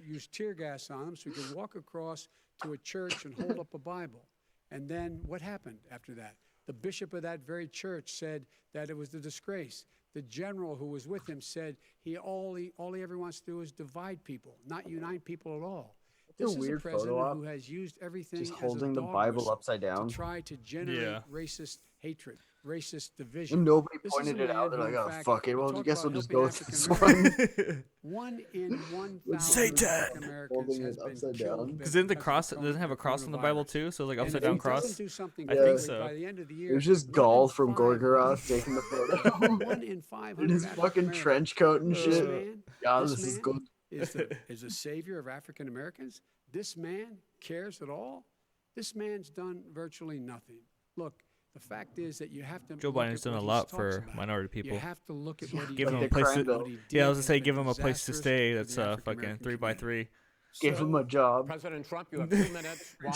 used tear gas on him so he could walk across to a church and hold up a Bible. And then what happened after that? The bishop of that very church said that it was a disgrace. The general who was with him said all he ever wants to do is divide people, not unite people at all. It's This a is a weird president photo op. who has used everything just as a holding the dog Bible whistle upside down. to try to generate Yeah. racist hatred, racist division. And nobody This is a pointed it man out. They're who, like, in oh, fact, fuck it. we Well, I talk guess about we'll just helping go with this African one. 1 in 1,000 Say that. African Americans Holding has it been upside killed down. Because didn't the because cross of doesn't have a cross on the Bible coronavirus. too? So like And upside if down he cross. doesn't do something I think quickly so. by the end of the year, It was just 1 in Gaul from 500 Gorgoroth taking the photo. 1 in 500 In his African fucking Americans. trench coat and This shit. man, Yeah, this this is man good. is the savior of African Americans. This man cares at all. This man's done virtually nothing. Look, the fact is that you have to. Joe look Biden's at done a what he lot talks for about. minority people. You have to look at what he Give did. them a the place crime to. bill. Yeah, I was gonna has say been give them a place to disastrous stay. for That's the African fucking American 3x3. Give him a job. President Trump, you have 2 minutes. Why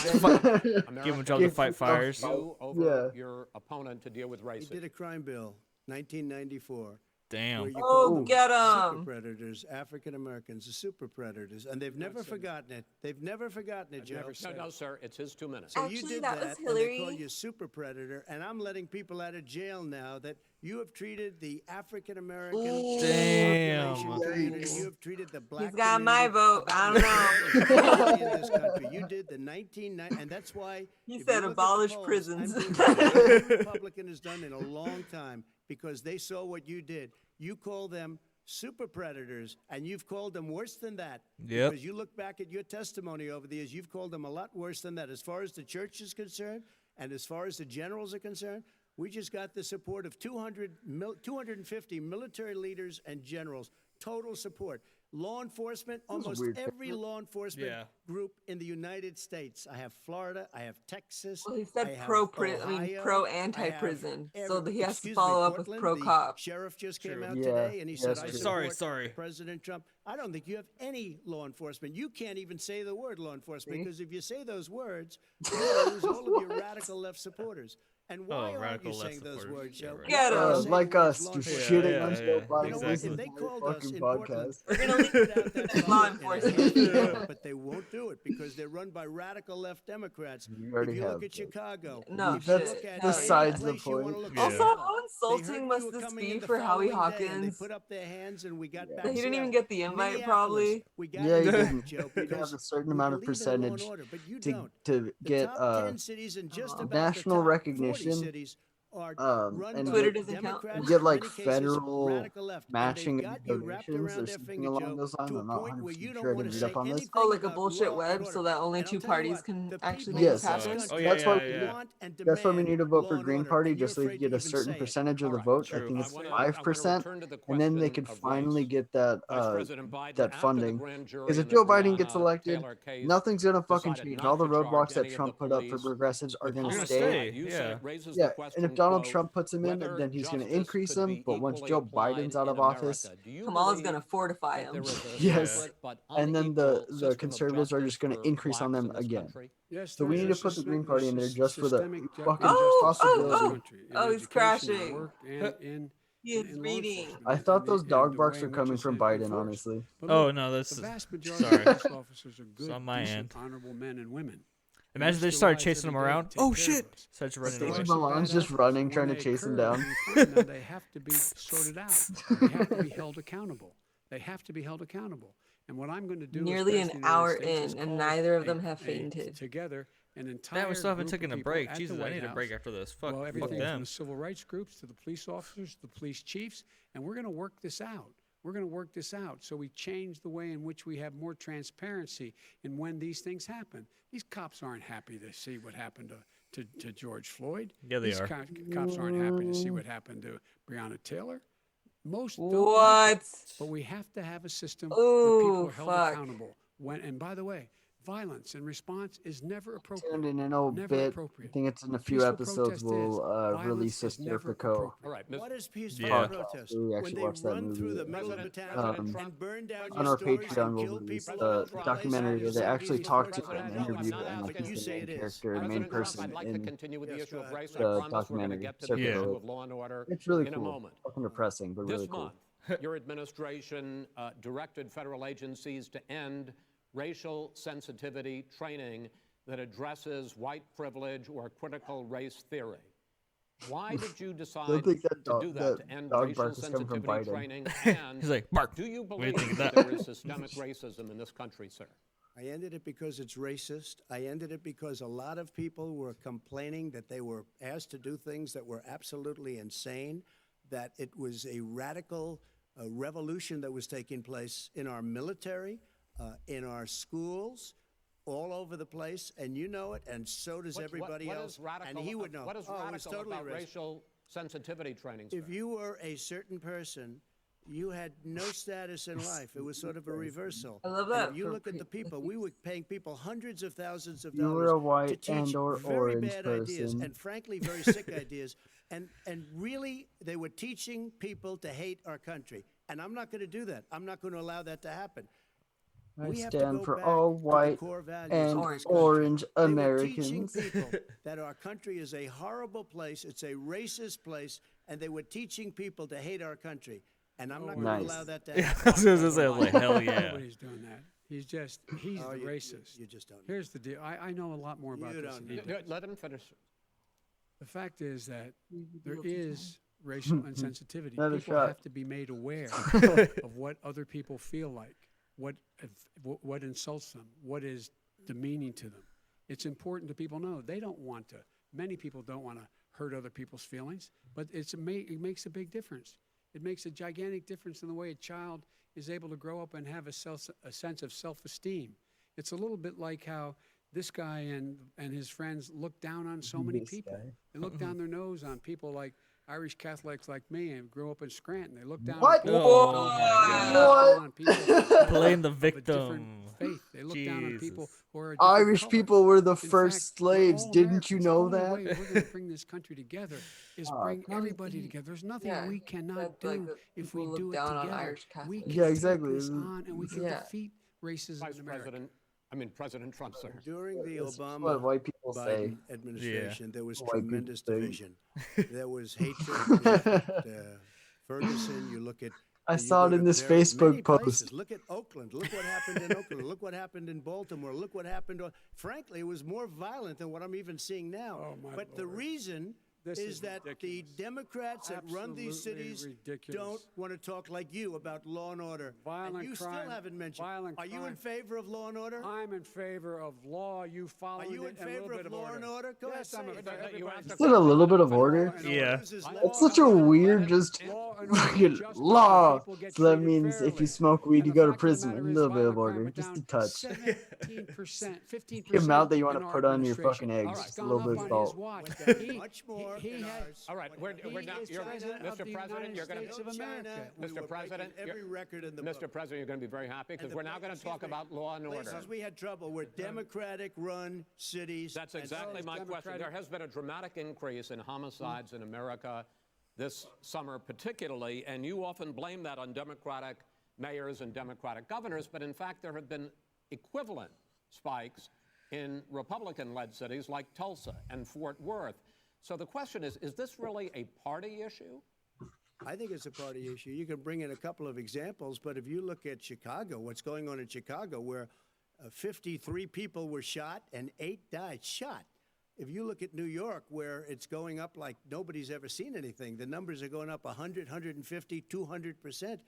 Give Give him a job to Give fight him a fires. you over your opponent to deal with He racism? did a crime bill, 1994. Damn. Where you Oh, call them get 'em. super predators, African Americans, the super predators, and they've never forgotten it. They've never forgotten it, Joe. No, sir, it's his 2 minutes. So you Actually, did that was that, and they call Hillary. you super predator, and I'm letting people out of jail now that you have treated the African American Damn. population community, you have treated the black He's got my community vote. I don't know. equally in this country. You did the 1990, and that's why He if you said look at the abolish polls, prisons. I'm doing what every Republican has done in a long time because they saw what you did. You call them super predators, and you've called them worse than that. Yep. Because you look back at your testimony over the years, you've called them a lot worse than that. As far as the church is concerned, and as far as the generals are concerned, we just got the support of 250 military leaders and generals, total support. Law enforcement, almost weird. every law enforcement Yeah. group in the United States. I have Florida, I have Texas. Well, he I said have pro Ohio, anti-prison, I have so that he has to excuse me, follow up with Portland, pro the cop. Sheriff just came True. out Yeah, today and he said, yes, I true. support Sorry. President Trump. I don't think you have any law enforcement. You can't even say the word law enforcement See? because if you say those words, you lose all of your radical left supporters. And why aren't radical you left saying those supporters. words, Yeah, Joe? right. Get Why are you 'em. saying Like the words us, law just enforcement? shitting yeah, on yeah. Joe You know Biden. what? This If is they my called us fucking in Portland, podcast. We're gonna they leave put out that law fire in a enforcement. handshake, but they won't do it because they're run by radical left Democrats. You If already you have look at that. Chicago, No, if you shit. look at No, any besides the place you wanna point. look Yeah. at, Also, how they insulting heard must you were this coming be in the for Howie following day, and Hawkins? They put up their hands and we got Yeah. back He didn't even together. get the invite, Minneapolis, probably. we got Yeah, he it back, didn't. Joe, You have because a certain we amount of believe in law and percentage order, but you to don't. to The get top 10 cities and just about national the top 40 recognition, cities are run and by Twitter doesn't count. Democrats, get in like many cases, federal radical left. And matching they've and got you wrapped donations around or their something finger, along Joe, those lines. to a I'm not point where 100% you don't sure I want didn't to read say up on this. anything Oh, like a about bullshit law web and so order. that only And I'll two tell you parties what, can the actually people make Yes. this in this happen? Oh, country yeah, That's why yeah, yeah. want and That's why we demand need to vote law for and Green order, Party and you're just so they afraid can to get a even certain say it. percentage of All the right. vote. I True. think I it's wanna- 5%, return to the and then they question could of finally race. get that Vice President Biden, that after the funding. grand jury Because if in Joe the Biden gets Breonna elected, Taylor case nothing's gonna fucking decided change. not All the to charge roadblocks that any of Trump the put up for police progressives are with gonna They're gonna stay. stay. You say Yeah. it raises Yeah, the and question, if Donald quote, Trump puts him in, whether then he's going to justice increase could him. be But once equally Joe applied Biden's out in of office, America. Do you Kamala's believe gonna fortify that there him. is a yes, separate but and then unequal the system of conservatives are just going to justice for increase on blacks them in this again. country? Yes, So we there's need a to put the Green system- Party in there there's just for the systemic fucking Oh, possibility. in this country, in Oh, he's education, crashing. in work, and He is in law reading. enforcement, I and thought the- those and dog the barks way were in which coming it's from enforced. Biden, honestly. But Oh look, no, this the is vast majority sorry. of police officers are It's good, on my decent, end. honorable men and women. who Imagine they risk start their chasing him lives every day around. to take Oh care of shit! us. Starts But running the away. acts Milan's bad just acts, running, when trying to they chase him occur, down. we find them, they have to be sorted out. They have to be held accountable. They have to be held accountable. And what I'm going to do, Nearly especially an in the United hour States, is in, and call neither of a- them have a- fainted. Together, an entire Damn, we still haven't group of taken a people break. at the Jesus, I White need a House. break after this. Fuck, Well, fuck everything from them. the civil rights groups to the police officers, the police chiefs, and we're going to work this out. We're going to work this out so we change the way in which we have more transparency in when these things happen. These cops aren't happy to see what happened to George Floyd. Yeah, they These are. Cops aren't happy to see what happened to Breonna Taylor. Most don't like What? it, but we have to have a system Ooh, where people are held fuck. accountable. And by the way, violence in response is never appropriate. Tuned in a little Never bit. I appropriate. think it's in a few Peaceful episodes protest we'll is. Violence release a is never Serpico. appropriate. All right, Ms. What is peaceful Yeah. protest? We When actually they watched that run through the movie. middle of a President town Trump. and burn down On your our stores Patreon, and we'll kill release people. the President documentary. Trump They is actually saying talk to President him, Trump, interview I'm not him like asking he's you the say main it is. character, President main Trump, person I'd like to in continue with the Yes, issue go of ahead. race. I the promise we're going to documentary. get to the Serpico. issue of law and order It's really in a cool. moment. Fucking depressing, but really This cool. month, your administration directed federal agencies to end racial sensitivity training that addresses white privilege or critical race theory. Why did you decide think that to do that, to end dog racial bark is coming from sensitivity Biden. training? And He's like, bark. do you What do you believe think of that that? there is systemic racism in this country, sir? I ended it because it's racist. I ended it because a lot of people were complaining that they were asked to do things that were absolutely insane, that it was a radical revolution that was taking place in our military, in our schools, all over the place, and you know it, and so does everybody what else. Is radical, and he would know. What is Oh, it was radical totally about racist. racial sensitivity training, sir? If you were a certain person, you had no status in life. It was sort of a reversal. I love And that if you for look at the people, we were paying people hundreds of thousands of You dollars were a white to teach and or very orange bad ideas person. and frankly very sick ideas. And really, they were teaching people to hate our country. And I'm not going to do that. I'm not going to allow that to happen. I We have to stand go for back all to the white core values and of this country. orange They were Americans. teaching people that our country is a horrible place, it's a racist place, and they were teaching people to hate our country. And I'm not going Nice. to allow that to Yeah, happen. I was gonna say, I was like, hell yeah. Nobody's doing that. He's Oh, the you- racist. You just don't. know. Here's the deal. I know a lot more about You this don't than he know. does. Let him finish. The fact is that there is racial insensitivity. Another People shot. have to be made aware of what other people feel like, what insults them, what is demeaning to them. It's important to people know they don't want to. Many people don't want to hurt other people's feelings, but it makes a big difference. It makes a gigantic difference in the way a child is able to grow up and have a sense of self-esteem. It's a little bit like how this guy and his friends look down on so many This people. guy. They look down their nose on people like Irish Catholics like me and grew up in Scranton. They look down What? on people. Oh my They god. look down on people Playing the of a different victim. faith. They look down on people Jesus. who are a different Irish color. people were the In first fact, we're slaves. all Didn't you Americans. know The that? only way we're going to bring this country together is Oh, bring come everybody on. together. There's nothing Yeah, we cannot that's like do the if people we look do it down on together. Irish We Catholics. can Yeah, take exactly. this on and we can Yeah. defeat racism Vice in America. President Trump, sir. During the That's what Obama white people say. Biden administration, there was White people tremendous say. division. There was hatred. You look at, Ferguson, you look at. I you saw go it in to this many Facebook post. places. Look at Oakland. Look what happened in Oakland. Look what happened in Baltimore. Look what happened. Frankly, it was more violent than what I'm even seeing now. Oh, my but the Lord. reason This is is that ridiculous. the Democrats that run these Absolutely cities ridiculous. don't want to talk like you about law and order. Violent and you crime, still haven't mentioned. violent Are you in crime. favor of law and order? I'm in favor of law. You follow Are you in favor of law and order? Go Yes, ahead, I'm say in it. favor. You asked Everybody's- Is it a little bit of order? Yeah. It's such a weird just Law and order, fucking justice, law. people get So that treated means if fairly. you smoke weed, And you the go to fact of the prison. A matter is little bit of violent crime order, went just a down touch. 17%, 15%. The amount that you want in to our put on your administration. fucking eggs, It's just a gone little up bit of on his salt. watch. Went down He- much more more he in had- ours. All right, we're now, is president of Mr. the President, United you're going States to, of America. We Mr. were President, breaking every record in the book. Mr. President, you're going to be very happy because And the we're now going to places talk we- about law and order. Places we had trouble were Democratic-run cities. That's and exactly states. my question. Democratic- There has been a dramatic increase in homicides in America this summer, particularly, and you often blame that on Democratic mayors and Democratic governors, but in fact, there have been equivalent spikes in Republican-led cities like Tulsa and Fort Worth. So the question is this really a party issue? I think it's a party issue. You can bring in a couple of examples, but if you look at Chicago, what's going on in Chicago, where 53 people were shot and 8 died shot. If you look at New York, where it's going up like nobody's ever seen anything, the numbers are going up 100, 150, 200%.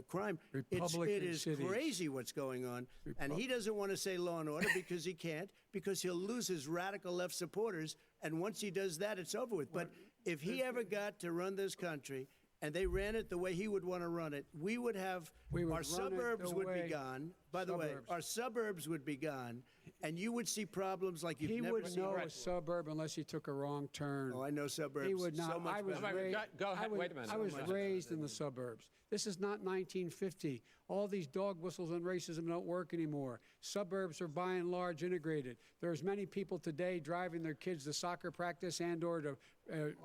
Crime. It Republican is cities. crazy what's going on. And he doesn't want to say law and order because he can't, because he'll lose his radical left supporters. And once he does that, it's over with. But if he ever got to run this country and they ran it the way he would want to run it, we would have We would our run it suburbs the would be way- gone. By the way, Suburbs. our suburbs would be gone, and you would see problems like you've He never would seen. know a suburb unless he took a wrong turn. Oh, I know suburbs. He would not. So much I was better. raised. Go ahead. I was, Wait a minute. I was So much raised in the suburbs. This is not 1950. All these dog whistles and racism don't work anymore. Suburbs are by and large integrated. There's many people today driving their kids to soccer practice and/or to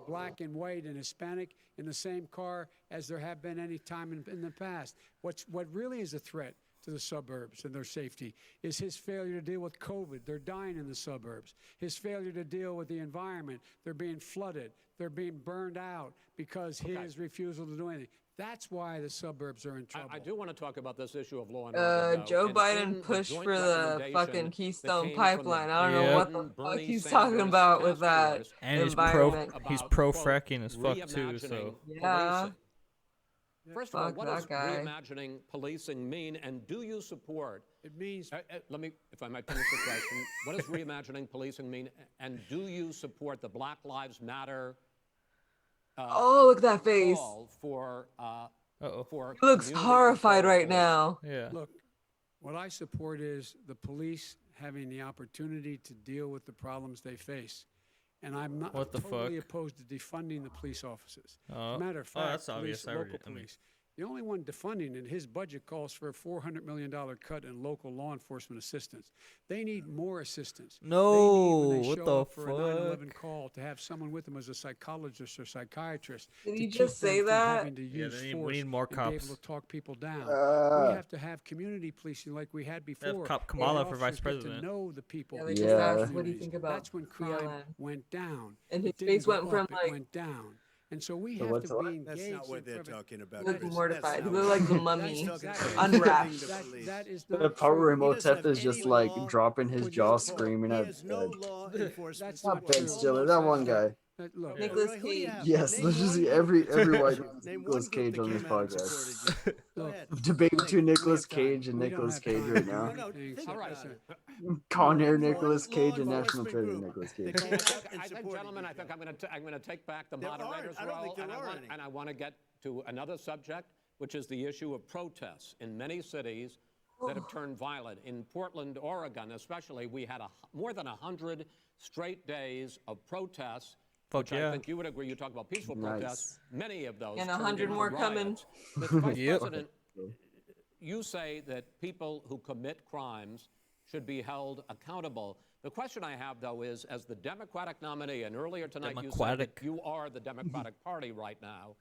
black and white and Hispanic in the same car as there have been any time in the past. What really is a threat to the suburbs and their safety is his failure to deal with COVID. They're dying in the suburbs. His failure to deal with the environment. They're being flooded. They're being burned out because his refusal to do anything. That's why the suburbs are in trouble. I do want to talk about this issue of law and order. though. Joe And Biden in the pushed joint for the recommendation fucking that Keystone came from Pipeline. the I don't know Yeah. what the Biden, fuck Bernie he's Sanders talking about with task that force And he's environment. he's about, pro quote, fracking as fuck too. reimagining So Yeah. policing. First of all, Fuck what that does guy. reimagining policing mean? And do you support? It means Let me, if I might finish the question. What does reimagining policing mean? And do you support the Black Lives Matter? Oh, look at that face. Call for for He looks community horrified control right force? now. yeah. look, what I support is the police having the opportunity to deal with the problems they face. And I'm not What the totally fuck? opposed to defunding the police officers. Oh. As a matter of Oh, fact, that's obvious. police, I local already- I mean- police. The only one defunding it, his budget calls for a $400 million cut in local law enforcement assistance. They need more assistance. No, They need, when they what show the up for a 9/11 fuck? call, to have someone with them as a psychologist or psychiatrist. Did to he keep just them say from that? having to Yeah, use we force need more and be cops. able to talk people down. Uh, We have to have community policing like we had before. Cop where Kamala the for vice officers get president. To know the people. Yeah, they in just the asked, what do you communities. think about That's when crime BLM? went down. And his It didn't face go went from, up, it like- went down. And so we So have what's to the- be engaged. That's not what in they're prevent- talking about. He looked Chris. mortified. That's He not looked what like the they're mummy. talking about. Unwrapped. Defunding the police. that is The not part where true. He doesn't Imhotep have is just any like law dropping his with jaw, your- screaming He at has no law enforcement. That's not not Ben true. Stiller, that one guy. Look, Nicholas Who do you Cage. have? Yes, Name let's just one see group every that came white out- man's name Nicolas one group Cage that on this came out and podcast. supported you. Go Look, ahead. Debate Think. between we Nicolas have time. Cage and We don't Nicolas have Cage time right to do now. No, things think like about this. it. Con Air Law Nicolas Cage and enforcement National Treasure group. Nicolas They Cage. came out and I think, supported gentlemen, you. I think I'm going to take back the There aren't. moderator's I don't role, think there and are any. I want to get to another subject, which is the issue of protests in many cities that have turned violent. In Portland, Oregon, especially, we had more than 100 straight days of protests. Fuck Which yeah. I think you would agree. You talk about peaceful Nice. protests. Many of those. And turned 100 into more coming. riots. Mr. Vice Yep. President, you say that people who commit crimes should be held accountable. The question I have, though, is as the Democratic nominee, and earlier tonight you said Democratic. that you are the Democratic Party right now,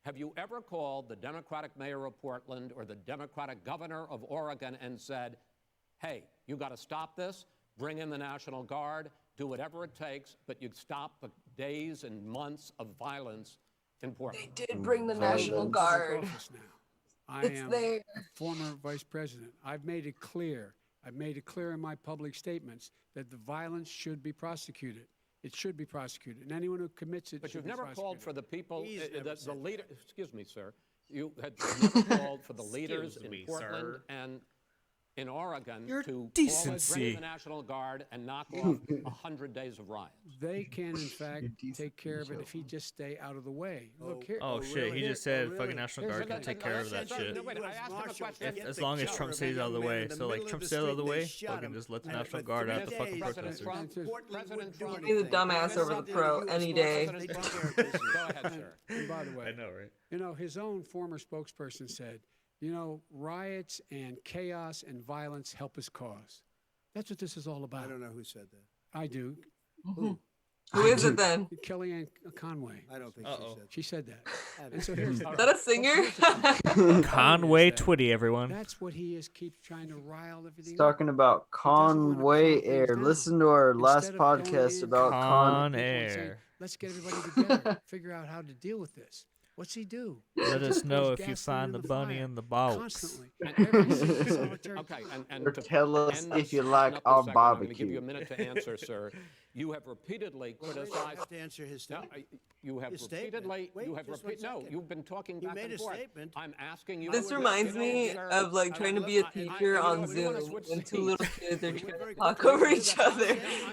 have you ever called the Democratic mayor of Portland or the Democratic governor of Oregon and said, hey, you got to stop this, bring in the National Guard, do whatever it takes, but you stop the days and months of violence in Portland? They did bring the Violence. National public Guard. office now. I It's am there. a former vice president. I've made it clear. I've made it clear in my public statements that the violence should be prosecuted. It should be prosecuted, and anyone who commits it But should you've be never prosecuted. called for the people, He's never the said leader. Excuse me, sir. You had never called for the leaders Excuse in me, Portland sir. and in Oregon Your to decency. bring in the National Guard and knock off 100 days of riots? They can, in fact, decent take care of it show. if he just stay out of the way. Look here. Oh, shit! He really? just said Oh, fucking really? National Guard can take care of that shit. No, wait, I asked him a question. As long as Trump stays out of the way. So like Trump stays out of the way, fucking just let the National Guard out the fucking President protesters. Trump, President Trump. Be the dumbass over the pro any day. President Trump, go ahead, sir. And by the way, I know, right? you know, his own former spokesperson said, you know, riots and chaos and violence help his cause. That's what this is all about. I don't know who said that. I do. Who is it then? Kellyanne Conway. I don't think She said that. that. And so here's the Is that a singer? Conway that. Twitty, everyone. That's what he is, keeps trying to rile everything He's up. talking about Conway calm things Air. down. Listen to our last Instead of going podcast in about Con people and saying, Air. let's get everybody together, figure out how to deal with this. What's he do? Let He us just know pours if you gasoline find in the bunny fire in the box. Constantly. Every single solitary- Okay, and Or to tell us end if this you like up our a second, I'm going to give barbecue. you a minute to answer, sir. You have repeatedly I criticized. have to answer his No, statement. you have His statement. repeatedly. Wait, You have just one no. second. You've been talking He back made and a forth. statement. I'm asking you. This reminds me of like trying to be a teacher on Zoom when two little kids are trying to talk over each other.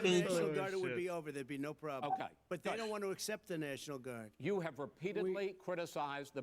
The National Guard would be over. There'd be no problem. Okay. But they don't want to accept the National Guard. You have repeatedly criticized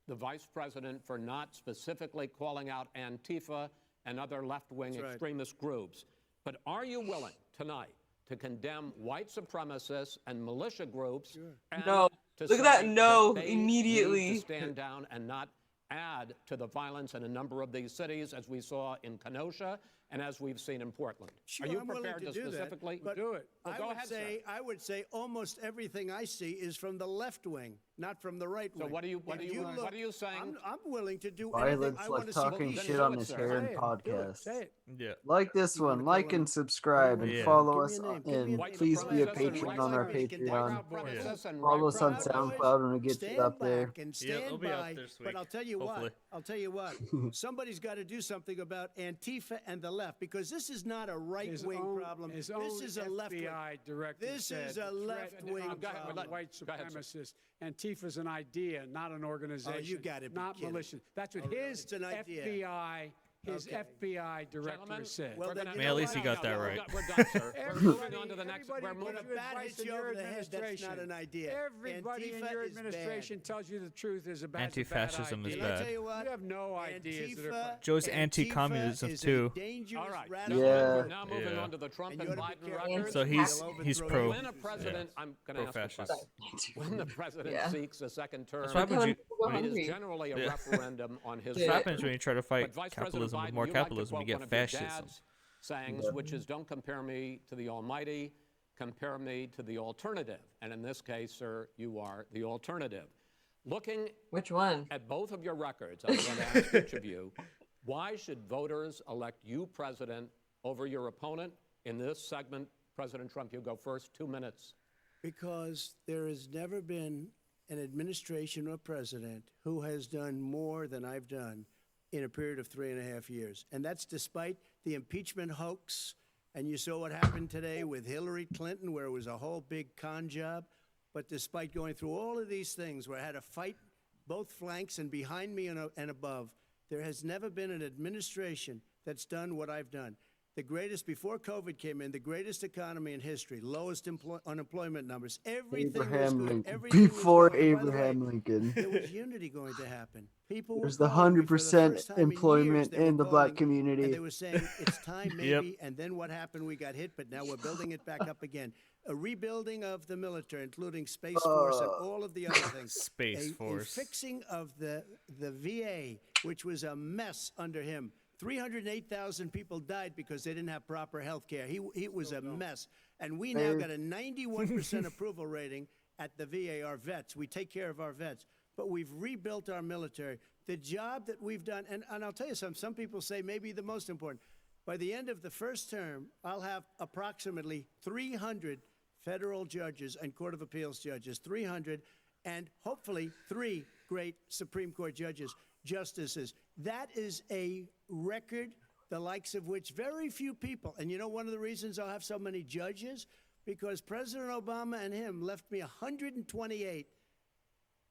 the vice president for not specifically calling out Antifa and other left-wing That's right. extremist groups. But are you willing tonight to condemn white supremacists and militia groups? And No. to Look at that say no they immediately. need to stand down and not add to the violence in a number of these cities, as we saw in Kenosha and as we've seen in Portland. Sure, Are you I'm willing prepared to do that, specifically but do it? Well, go ahead, sir. I would say almost everything I see is from the left wing, not from the right wing. So what are you saying? I'm willing to do anything Violence I like want to talking see. shit on his hair and podcast. Say it. Yeah. Like this one, like and subscribe, and Yeah. follow Give us, me a name, give me a and name. White please be a supremacists and patron right on our wing Patreon. supremacists and Follow us on right wing SoundCloud when it gets Stand up there. back and Yeah, stand it'll be up by. this But week, I'll tell you hopefully. what. Somebody's got to do something about Antifa and the left, because this is not a right-wing problem. His This own is a left-wing. FBI director This said is a the threat left-wing from problem. white Go ahead, sir. supremacists. Antifa's an idea, not an organization. you gotta be not kidding. militia. That's what Oh, really? his It's an idea. FBI, his Okay. FBI director Gentlemen, said. Well, we're then gonna- you Man, know at least what? he got that right. We're done, sir. We're moving on to the next. Everybody We're gives moving. When you a bat advice hits in you your over the head, that's not administration. an idea. Everybody in Antifa your is bad. administration tells you the truth is a bad Anti-fascism is idea. Can I bad. tell you what? You have no ideas that are Antifa- fun. Joe's Antifa anti-communism, is a too. dangerous All right. radical Yeah. We're now moving Yeah. on to the Trump And and you ought to be Biden careful. records. So he's They'll pro. When a president, I'm going to ask a Pro-fascist. question. When the president Yeah. seeks a second term, That's what happens. Go it hungry. is generally a Yeah. referendum on his. That's what happens when you try to But fight Vice President capitalism with Biden, more you like to capitalism. You quote get one of your fascism. dad's sayings, which is, "Don't compare me to the Almighty, compare me to the alternative." And in this case, sir, you are the alternative. Looking Which one? at both of your records, I'm going to ask each of you, why should voters elect you president over your opponent? In this segment, President Trump, you go first, 2 minutes. Because there has never been an administration or president who has done more than I've done in a period of 3.5 years. And that's despite the impeachment hoax. And you saw what happened today with Hillary Clinton, where it was a whole big con job. But despite going through all of these things, where I had to fight both flanks and behind me and above, there has never been an administration that's done what I've done. The greatest, before COVID came in, the greatest economy in history, lowest unemployment numbers. Everything was Abraham good. Lincoln. Everything was Before good. And by the way, Abraham Lincoln. there was unity going to happen. People There's were the calling me for the 100% first time in years. employment They were in the black calling, community. And they were saying, it's time maybe, Yep. and then what happened? We got hit, but now we're building it back up again. A rebuilding of the military, including Space Force and all of the other things. Space A Force. fixing of the VA, which was a mess under him. 308,000 people died because they didn't have proper health care. It was a mess. And we now got a 91% approval rating at the VA, our vets. We take care of our vets. But we've rebuilt our military. The job that we've done, and I'll tell you something, some people say maybe the most important. By the end of the first term, I'll have approximately 300 federal judges and Court of Appeals judges, 300, and hopefully 3 great Supreme Court judges, justices. That is a record, the likes of which very few people, and you know one of the reasons I'll have so many judges? Because President Obama and him left me 128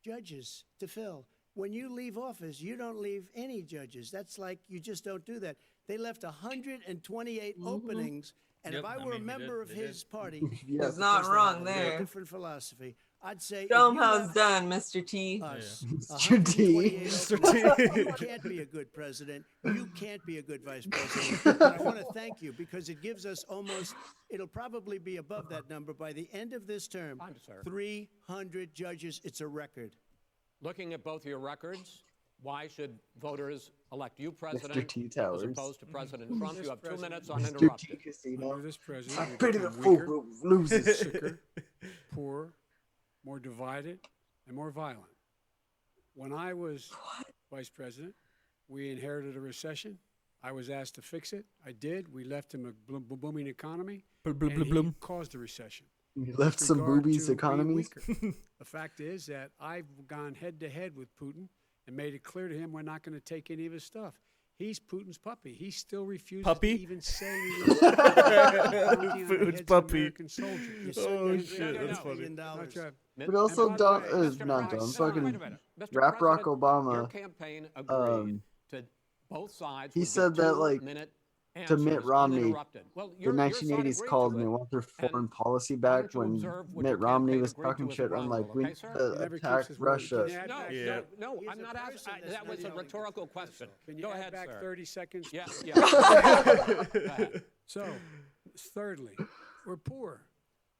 judges to fill. When you leave office, you don't leave any judges. That's like, you just don't do that. They left 128 openings. And if I were a member of his party, Yeah. He's not because they wrong have a very there. different philosophy, I'd say Show if him you how it's left done, Mr. T. us Mr. T. 128 openings, you can't be a good president. You can't be a good vice president. And I want to thank you because it gives us almost, it'll probably be above that number by the end of this term. Fine, sir. 300 judges. It's a record. Looking at both your records, why should voters elect you president T. as Towers. opposed to President Trump? You have 2 minutes Mr. T. uninterrupted. Casino. Under this president, I we've pity the become fool weaker, who loses. sicker, poorer, more divided, and more violent. When I was vice president, we inherited a recession. I was asked to fix it. I did. We left him a booming economy, and he caused a recession. You left With some regard boobies to being economies. weaker. The fact is that I've gone head to head with Putin and made it clear to him we're not going to take any of his stuff. He's Putin's puppy. He still refuses Puppy? to even say anything. Putin's puppy. Oh shit, that's funny. But also, And by the Don, way, Mr. not President, Don, wait fucking a minute. Mr. Rap Rock President, Obama, Your campaign agreed to both sides. he would said get that, like, 2-minute to Mitt answers Romney, uninterrupted. Well, the your side 1980s agreed called to and they it. want their And foreign policy why back don't you when observe what Mitt your Romney campaign was agreed talking to as shit a on, like, preamble, we okay, sir? He never keeps attacked his word. Russia. Can you add No, back- Yeah. no, He's I'm a not asking. person that's That not was a yelling. rhetorical question. Can you Go add ahead, back sir. 30 seconds? Yeah, please? yeah. Go ahead. So, thirdly, we're poor.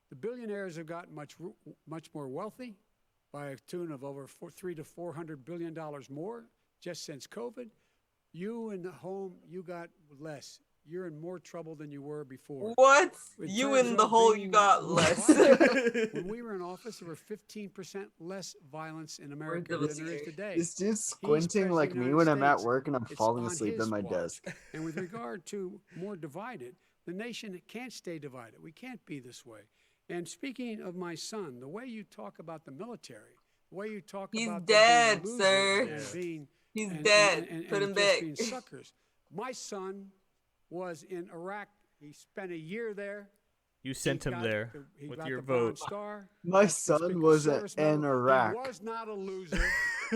The billionaires have gotten much more wealthy by a tune of over $300 to $400 billion more just since COVID. You in the home, you got less. You're in more trouble than you were before. What? In You terms in the of hole, you being got more less. violent, when we were in office, there were 15% less violence in America than there is today. This dude's He's squinting like president of the me when I'm United at States. work and I'm It's falling on asleep his at my watch. desk. And with regard to more divided, the nation can't stay divided. We can't be this way. And speaking of my son, the way you talk about the military, the way you talk He's about them dead, being sir. losers and being He's and- dead. and Put him just back. being suckers. My son was in Iraq. He spent a year there. You sent He him got there he with got your the Bronze vote. Star. My Got the son Distinguished was Service in Medal. Iraq. He was not a loser.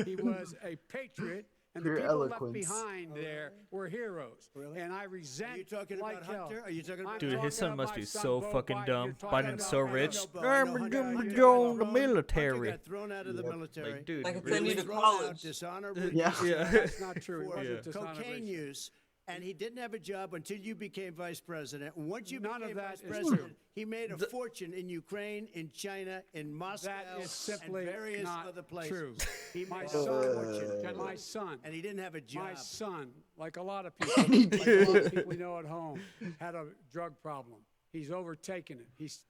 He was a patriot. And the Pure people eloquence. left behind there were heroes. Really? And I resent Are you talking like about hell. Hunter? Are you talking about Dude, his son talking must about be my son, so Bo fucking Biden. dumb. You're talking Biden's about so my rich. son, Bo. I know I'm Hunter- gonna Hunter join got the thrown- military. Hunter got thrown out of the military. Like, dude, I can really? send you to Thrown out college. dishonorably Yeah. That's not true. It for wasn't dishonorable. cocaine use, and he didn't have a job until you became vice president. And once you None of became that vice is president, true. he made a fortune in Ukraine, in China, in Moscow, That is simply and various not other places. true. He My made a son, fortune, my son, and he didn't have a job. my son, like a lot of people, like a lot of people we know at home, had a drug problem. He's overtaken it. He's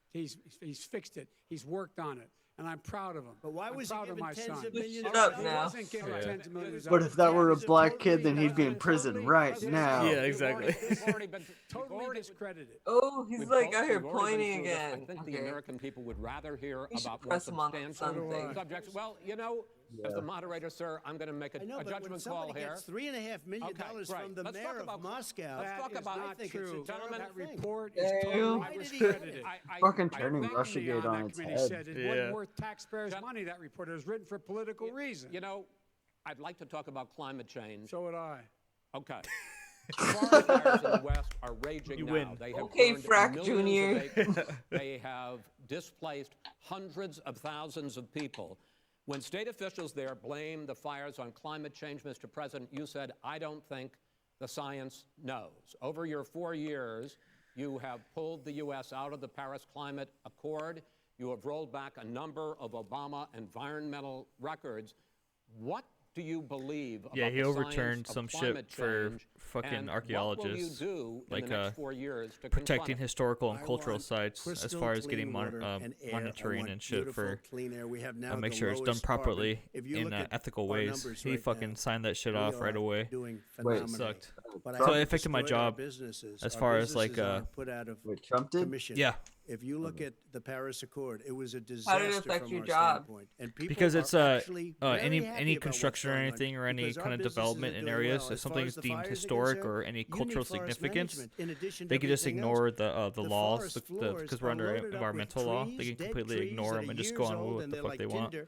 fixed it. He's worked on it. And I'm proud of him. But why I'm was he proud of given my tens son. of millions Shut of up dollars? now. He wasn't given tens of millions of But dollars. if that were a He's a black totally- kid, then he'd be in prison right now. Yeah, exactly. We've already been Totally discredited. Oh, he's we've like both- out here we've already been pointing through this. again. I think the Okay. American people would rather hear You should about more press him on substantial something. subjects. Well, you know, as the moderator, sir, I'm going to make I know, a but when judgment call somebody here. gets $3.5 million Okay, right. from the Let's mayor talk of about- Moscow, let's talk That is about- I not think true. it's a Gentlemen, That terrible thing. report is Damn. totally Why did he get discredited. it? Fucking I turning think Russiagate on on that its committee head. said it Yeah. wasn't worth taxpayers' Gen- money. That report. It was written for political reasons. You know, I'd like to talk about climate change. So would I. Okay. Forest fires in the West are raging You now. win. They have Okay, burned Frack millions of Jr.. acres. They have displaced hundreds of thousands of people. When state officials there blame the fires on climate change, Mr. President, you said, I don't think the science knows. Over your 4 years, you have pulled the U.S. out of the Paris Climate Accord. You have rolled back a number of Obama environmental records. What do you believe about Yeah, he the overturned science of some shit climate for change, fucking and archaeologists, what will you do in like, the next 4 years to protecting confront it? historical and I cultural want sites as crystal far as clean getting water and air. I monitoring want and shit beautiful, for clean air. We have now make the sure it's done lowest carbon. properly If you in look at ethical our ways. numbers He right fucking now, signed that shit we off right are away. doing Wait. phenomenally. Sucked. But I So have it affected my destroyed our job businesses. as Our far as, businesses like, are put out of Wait, Trump did? commission. Yeah. If you look at the Paris Accord, it was a How disaster did it affect from your our job? standpoint. And people Because it's are actually very any happy about construction or what's going on anything or any because our kind of businesses development are in doing areas, well. if As far something's as the deemed fires are historic concerned, or any you need cultural forest significance, management in addition to they could just everything ignore else. the laws forest floors because we're are under loaded up with environmental law. They trees, can dead completely trees ignore that them are and just years go on with old what and the they're fuck like they want. tinder.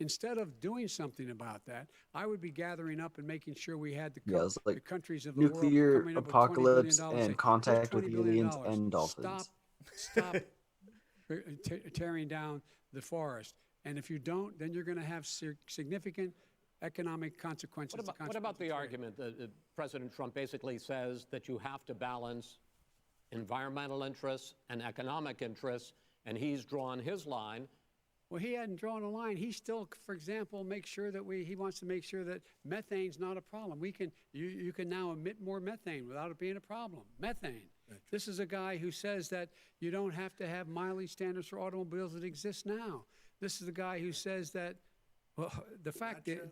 Instead of doing something about that, I would be gathering up and making sure we had the, Yeah, it's like the countries of the nuclear world coming up with $20 billion apocalypse and and say, contact "Here's with $20 billion. aliens and dolphins. Stop stop tearing down the forest. And if you don't, then you're going to have significant economic consequences. What about the argument that President Trump basically says that you have to balance environmental interests and economic interests, and he's drawn his line? Well, he hadn't drawn a line. He still, for example, he wants to make sure that methane's not a problem. You can now emit more methane without it being a problem. Methane. This is a guy who says that you don't have to have mileage standards for automobiles that exist now. This is the guy who says that, well, the fact that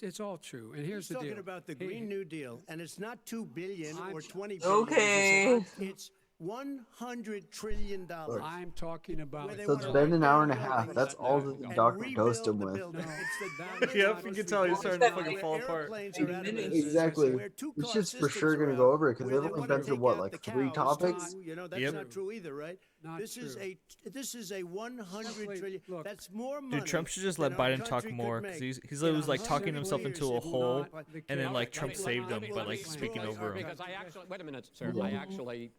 it's all true. And here's the deal. He's talking about the Green New Deal, and it's not $2 billion or $20 billion. Okay. It's $100 trillion. I'm talking about. So it's been an hour and a half. That's all that the doctor ghosted him with. Yep, you can tell he's starting to fucking fall apart. Exactly. This shit's for sure going to go over it because they've only been through what, like 3 topics? That's not true either, right? This is a 100 trillion. That's more money. Dude, Trump should just let Biden talk more because he's always like talking himself into a hole, and then like Trump saved him by like speaking over him. Because I actually, wait a minute, sir. I actually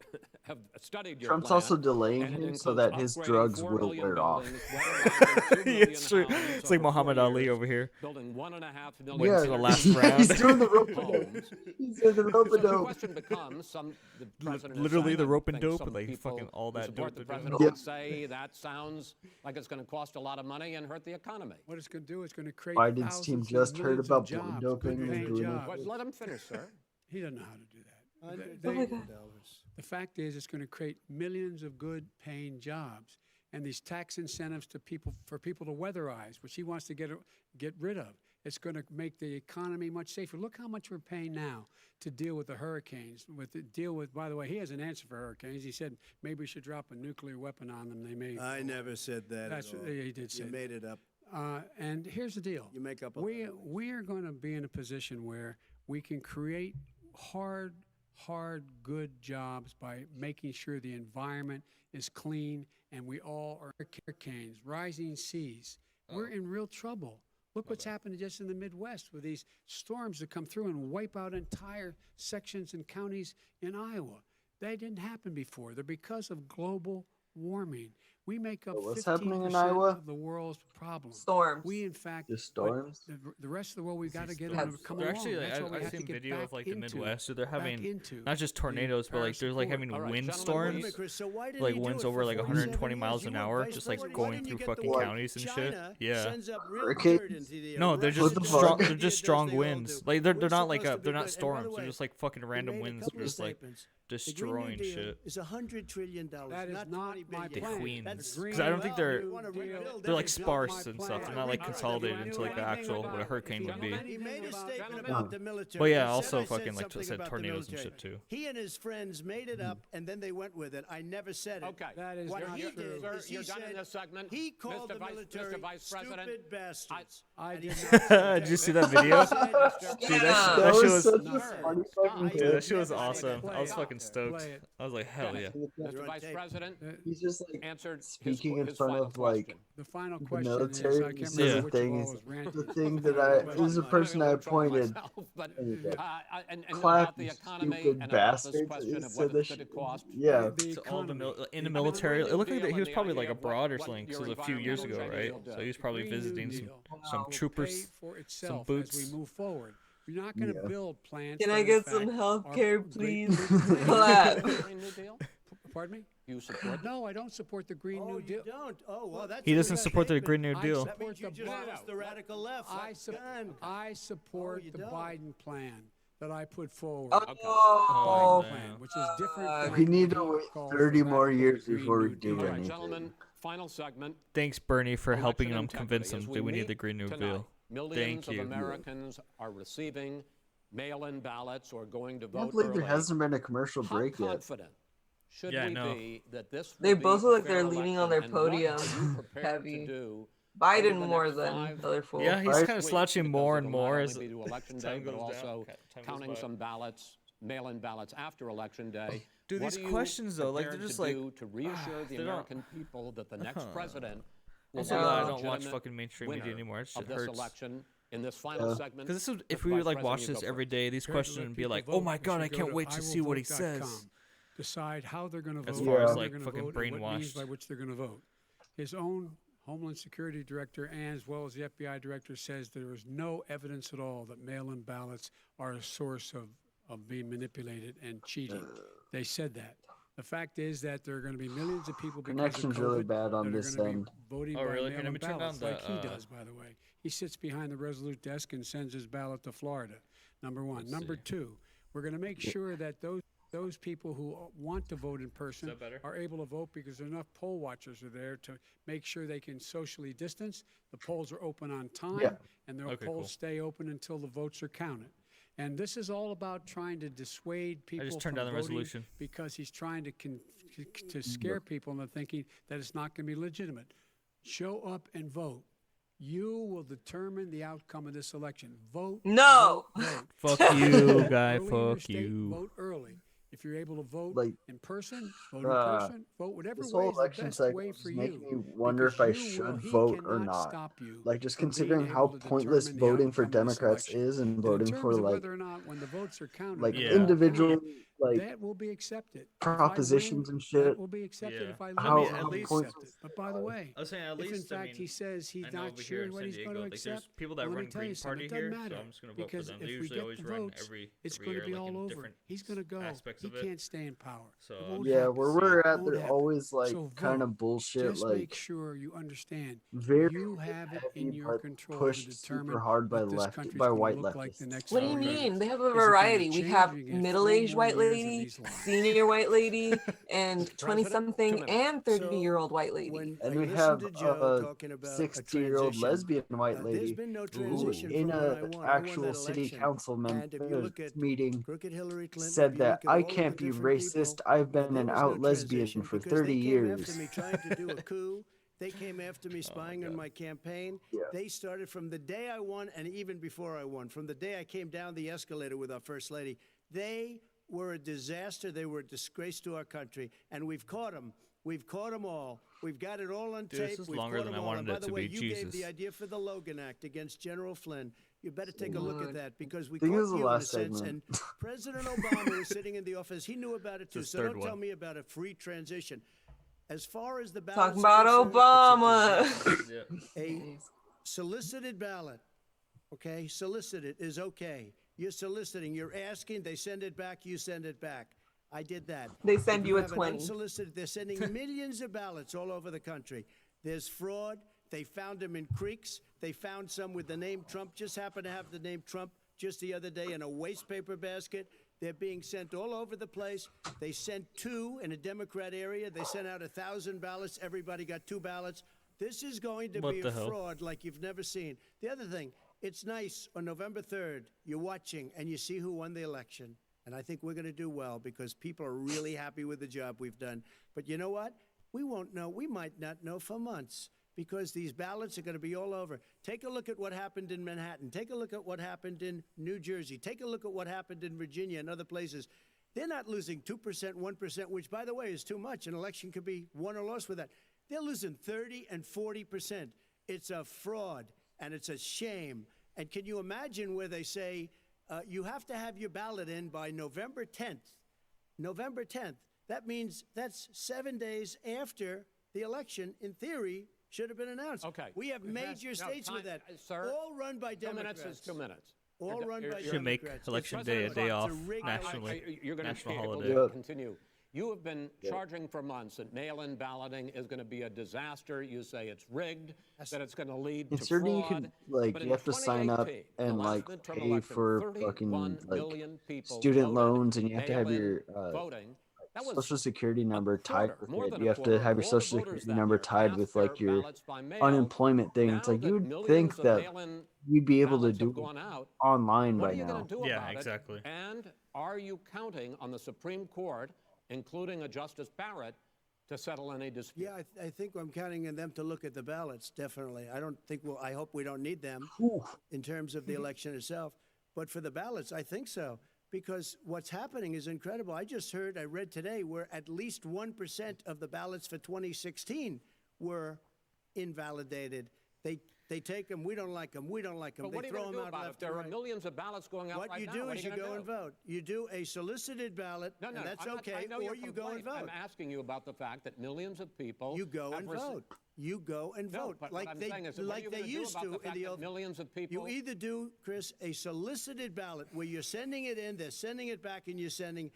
have studied your Trump's plan, also delaying and it him so includes that his upgrading drugs 4 will million wear off. buildings, weatherizing 2 million It's true. houses It's like over Muhammad 4 Ali years, over here. building 1.5 Waiting million for the last he's round. doing the rope and dope. homes. He's doing the rope So and the dope. question becomes, the president has Literally said, the I rope and think dope, some like people fucking all who that support dope the they're doing. president would say that sounds like it's going to cost a lot of money and hurt the economy. What it's going to do is going to create Biden's team thousands just of heard millions about of blood jobs, doping and good-paying doing it. jobs. But let him finish, sir. He doesn't know how to do that. Oh my God. The fact is, it's going to create millions of good-paying jobs, and these tax incentives for people to weatherize, which he wants to get rid of. It's going to make the economy much safer. Look how much we're paying now to deal with the hurricanes. By the way, he has an answer for hurricanes. He said maybe we should drop a nuclear weapon on them. They may. I never said that at all. He did say. You made it up. And here's the deal. You make up a we are going to be in a position where we can create hard, good jobs by making sure the environment is clean and we all are hurricanes, rising seas. We're in real trouble. Look what's happened just in the Midwest with these storms that come through and wipe out entire sections and counties in Iowa. They didn't happen before. They're because of global warming. We make up What's 15% happening in Iowa? of the world's problems. Storms. We, in fact, Just storms? the rest of the world, we've got to get storms. on come They're along. actually like, That's what we I've have to seen get video back of like the into, Midwest, so they're back having into not just the tornadoes, but like there's like Paris having All right, wind gentlemen, storms, Chris, so why didn't like he do winds it over for like 47 120 miles years? an You were hour, vice just like president. Why going didn't you through get the fucking one? counties and shit. China Yeah. sends up real Hurricane? dirt into the air. No, they're Russia What the just does fuck? strong. what They're he just does, strong they all winds. do. Like they're We're not like supposed to they're be not good. And by the storms. They're way, just like fucking we random made a winds, couple of just like statements. destroying the Green New Deal shit. is $100 trillion. That is not $20 my billion. plan. Queens. That's 'Cause I don't think well, they're- you wanna rebuild They're like everything. sparse and stuff. They're not like All right, consolidated if you into knew like the anything actual about what a it, hurricane would be. He made a statement Yeah. about the military. But yeah, He also said I fucking like something said about the tornadoes and military. shit too. He and his friends made it up, and then they went with it. I never said it. Okay. That is What not he true. did Sir, is he you're done in said this segment. he called Mr. the Vice- military Mr. Vice President, stupid bastards. I And he did said- Did you see that video? He said- Dude, Yeah. that That shit was was such a Nerd. funny Stop. fucking dude, clip. that shit was Never said awesome. it. I was Play fucking it. stoked. Play it. I was like, hell yeah. Mr. You're on Vice tape. President He's just like answered speaking his in front final of like question. The final the question is, military. I He can't says remember the which thing of all is was ranting. the thing that this is a person I appointed. But, Okay. and Clap, about the you economy stupid and about this bastards. question He of said what this it's going to shit. cost. Yeah. The So all the economy. in the I mean, military, the it looked like Green that he was Deal probably and like the abroad or idea of something what because it was a your few years ago, environmental right? change will So do. he was probably Green New visiting Deal some will troopers. pay for itself boots. as we move forward. You're not going to Yeah. build plants. Can that I in get fact some are health care, great- please? great Clap. Green New Deal? Pardon me? You support No, I don't support the Green Oh, New you Deal. don't? Oh, well, that's He a doesn't good support the statement. Green New I Deal. That means you support the just Biden- lost the radical left. I support you the don't. Biden plan that I put forward. Oh, Biden plan, which is different. from We what need to he wait calls 30 the more radical years Green before we New do Deal. All right, anything. gentlemen, final segment. Thanks, Bernie, for helping Election him integrity. convince As him we that we need meet the Green New tonight, Deal. Millions Thank of you. Americans are receiving mail-in ballots or going to I can't vote believe early. there hasn't been a commercial How break yet. confident should Yeah, I we know. be that this will They be both a look like fair they're leaning on their election, and what podium are you prepared heavy. to do Biden over the more next than 5 the other fool. Yeah, he's Right. kind of weeks? slouching Because more and it'll more not as only be to election day, time but goes down. also Okay, time goes counting by. some ballots, mail-in ballots after election day. Dude, What these are you questions, though, like, they're prepared just to like, do to reassure the they're not- American people that the next president will Also, be glad I the don't watch legitimate fucking mainstream media winner anymore. It of shit this hurts. election in this final Yeah. segment? Because this is, if Mr. we Vice like watch President, you this go every first. day, these Prepared to questions let would be people like, vote, oh my they god, should I go can't to wait to see what he iwillvote.com. says. decide how they're going to vote, As far as, when like, they're gonna fucking vote, and what means brainwashed. by which they're going to vote. His own Homeland Security Director, and as well as the FBI Director, says there is no evidence at all that mail-in ballots are a source of being manipulated and cheating. They said that. The fact is that there are going to be millions of people because Connection's of COVID really bad on that are this going to end. be voting Oh, by really? Here, let mail-in me turn down ballots, like the, he does, by the way. He sits behind the Resolute desk and sends his ballot to Florida. Number one. Number two, we're going to make sure that those people who want to vote in person that better? are able to vote because enough poll watchers are there to make sure they can socially distance. The polls are open on time, Yeah. and the Okay, polls cool. stay open until the votes are counted. And this is all about trying to dissuade people turned from down the voting resolution. because he's trying to scare people into thinking that it's not going to be legitimate. Show up and vote. You will determine the outcome of this election. Vote. No. Vote. Fuck you, guy. Early in your Fuck state, you. Vote early. If you're able to vote Like, in person, vote in person. Vote whatever This way whole is the election best cycle way is for making you. me wonder if I Because you will- should he vote or cannot not. stop you Like, just from being considering how able to pointless determine the voting for outcome of this Democrats election. is and And in voting terms for of like whether or not when the votes are counted, like they Yeah. all individual count, like that will be accepted. propositions and shit. That will be accepted. Yeah. If I lose, How- that how will be pointless accepted. But by the way, I was saying at if least, in I fact mean, he says he's I know not over sure here in what San he's Diego, going to like, accept, there's people that well, let run me tell Green you something, Party it doesn't here, so matter. I'm just gonna vote for Because them. if They we usually get always the run votes, every it's every going year, to be like, all in over. different He's going to go. aspects He of it. can't stay in power. So It I'm won't just yeah, happen. where see. we're It at, won't they're happen. always like So kind vote. of bullshit, Just make like sure you understand very you have it heavy, in your but control pushed to super determine hard by what this left country's by going to white look like the leftists. next What do 4 you Okay. years. mean? They have a Is it gonna variety. We change? have Are you gonna get 4 middle-aged more white years of lady, these lies? senior white lady, and President, 20-something 2 minutes. and 30-year-old white lady. When And I we listened have to Joe a talking about a 60-year-old transition, lesbian white there's lady been no transition in from when a I won. actual that city election. council And if you members look at meeting crooked Hillary Clinton, said if you that look at I all of can't the be different racist. people, I've been there an was no out lesbian transition for because 30 they came years. after me trying to do a coup. They came after me spying on my campaign. Yeah. They started from the day I won and even before I won, from the day I came down the escalator with our First Lady. They were a disaster. They were a disgrace to our country. And we've caught them. We've caught them all. We've got it all on Dude, tape. this is We've longer caught than them I all. wanted And by it the to way, be. you gave the Jesus. idea for the Logan Act against General Flynn. You better take a look at that because we I think caught this is the you in a last sense. segment. And President Obama was sitting in the office. He knew about it too. This So third don't tell one. me about a free transition. As far as the Talking ballots are about concerned, it's a Obama. disaster. A solicited ballot, okay, solicited is okay. You're soliciting, you're asking, they send it back, you send it back. I did that. They send If you a have an 20. unsolicited, they're sending millions of ballots all over the country. There's fraud. They found them in creeks. They found some with the name Trump, just happened to have the name Trump just the other day in a waste paper basket. They're being sent all over the place. They sent 2 in a Democrat area. They sent out 1,000 ballots. Everybody got 2 ballots. This is going to What be the a hell? fraud like you've never seen. The other thing, it's nice on November 3rd, you're watching and you see who won the election. And I think we're going to do well because people are really happy with the job we've done. But you know what? We won't know. We might not know for months because these ballots are going to be all over. Take a look at what happened in Manhattan. Take a look at what happened in New Jersey. Take a look at what happened in Virginia and other places. They're not losing 2%, 1%, which, by the way, is too much. An election could be won or lost with that. They're losing 30 and 40%. It's a fraud, and it's a shame. And can you imagine where they say you have to have your ballot in by November 10th? November 10th. That means that's 7 days after the election, in theory, should have been announced. Okay. We have major states with that, Sir, all run by 2 minutes Democrats. is 2 minutes. All run by Should make Democrats. election It's day a day it's off rigged nationally. You're going to National be able holiday. to continue. You have been charging for months that mail-in balloting is going to be a disaster. You say it's rigged, that it's going to lead to It's certain you fraud. can like But you in have to sign up 2018, and the last like midterm pay election, for 31 fucking like million people student voted loans, and you have to have mail-in your voting. That was social security number tied quarter, with more it. than You a have to quarter have of your all the social voters security that number year tied cast with their like your ballots by mail. unemployment thing. It's Now like that you would millions think of that mail-in we'd be able to ballots have do gone out, online what by are you now. going to do Yeah, about exactly. it? And are you counting on the Supreme Court, including a Justice Barrett, to settle any dispute? Yeah, I think I'm counting on them to look at the ballots, definitely. I don't think I hope we don't need them in terms of the election itself. But for the ballots, I think so. Because what's happening is incredible. I read today, where at least 1% of the ballots for 2016 were invalidated. They They take them. We don't like them. We don't like them. But They what are you throw going to them do out about it? left There and are right. millions of ballots going out What right you now. do What is are you gonna go do? and vote. You do a solicited ballot, No, and that's I'm not- okay, I know or your you go and complaint. vote. I'm asking you about the fact that millions of people You go have and vote. You go and No, vote but like what I'm they saying is, what are like you they gonna do used about to the in fact the that old. millions of people? You either do, Chris, a solicited ballot where you're sending it in, they're sending it back, and you're sending.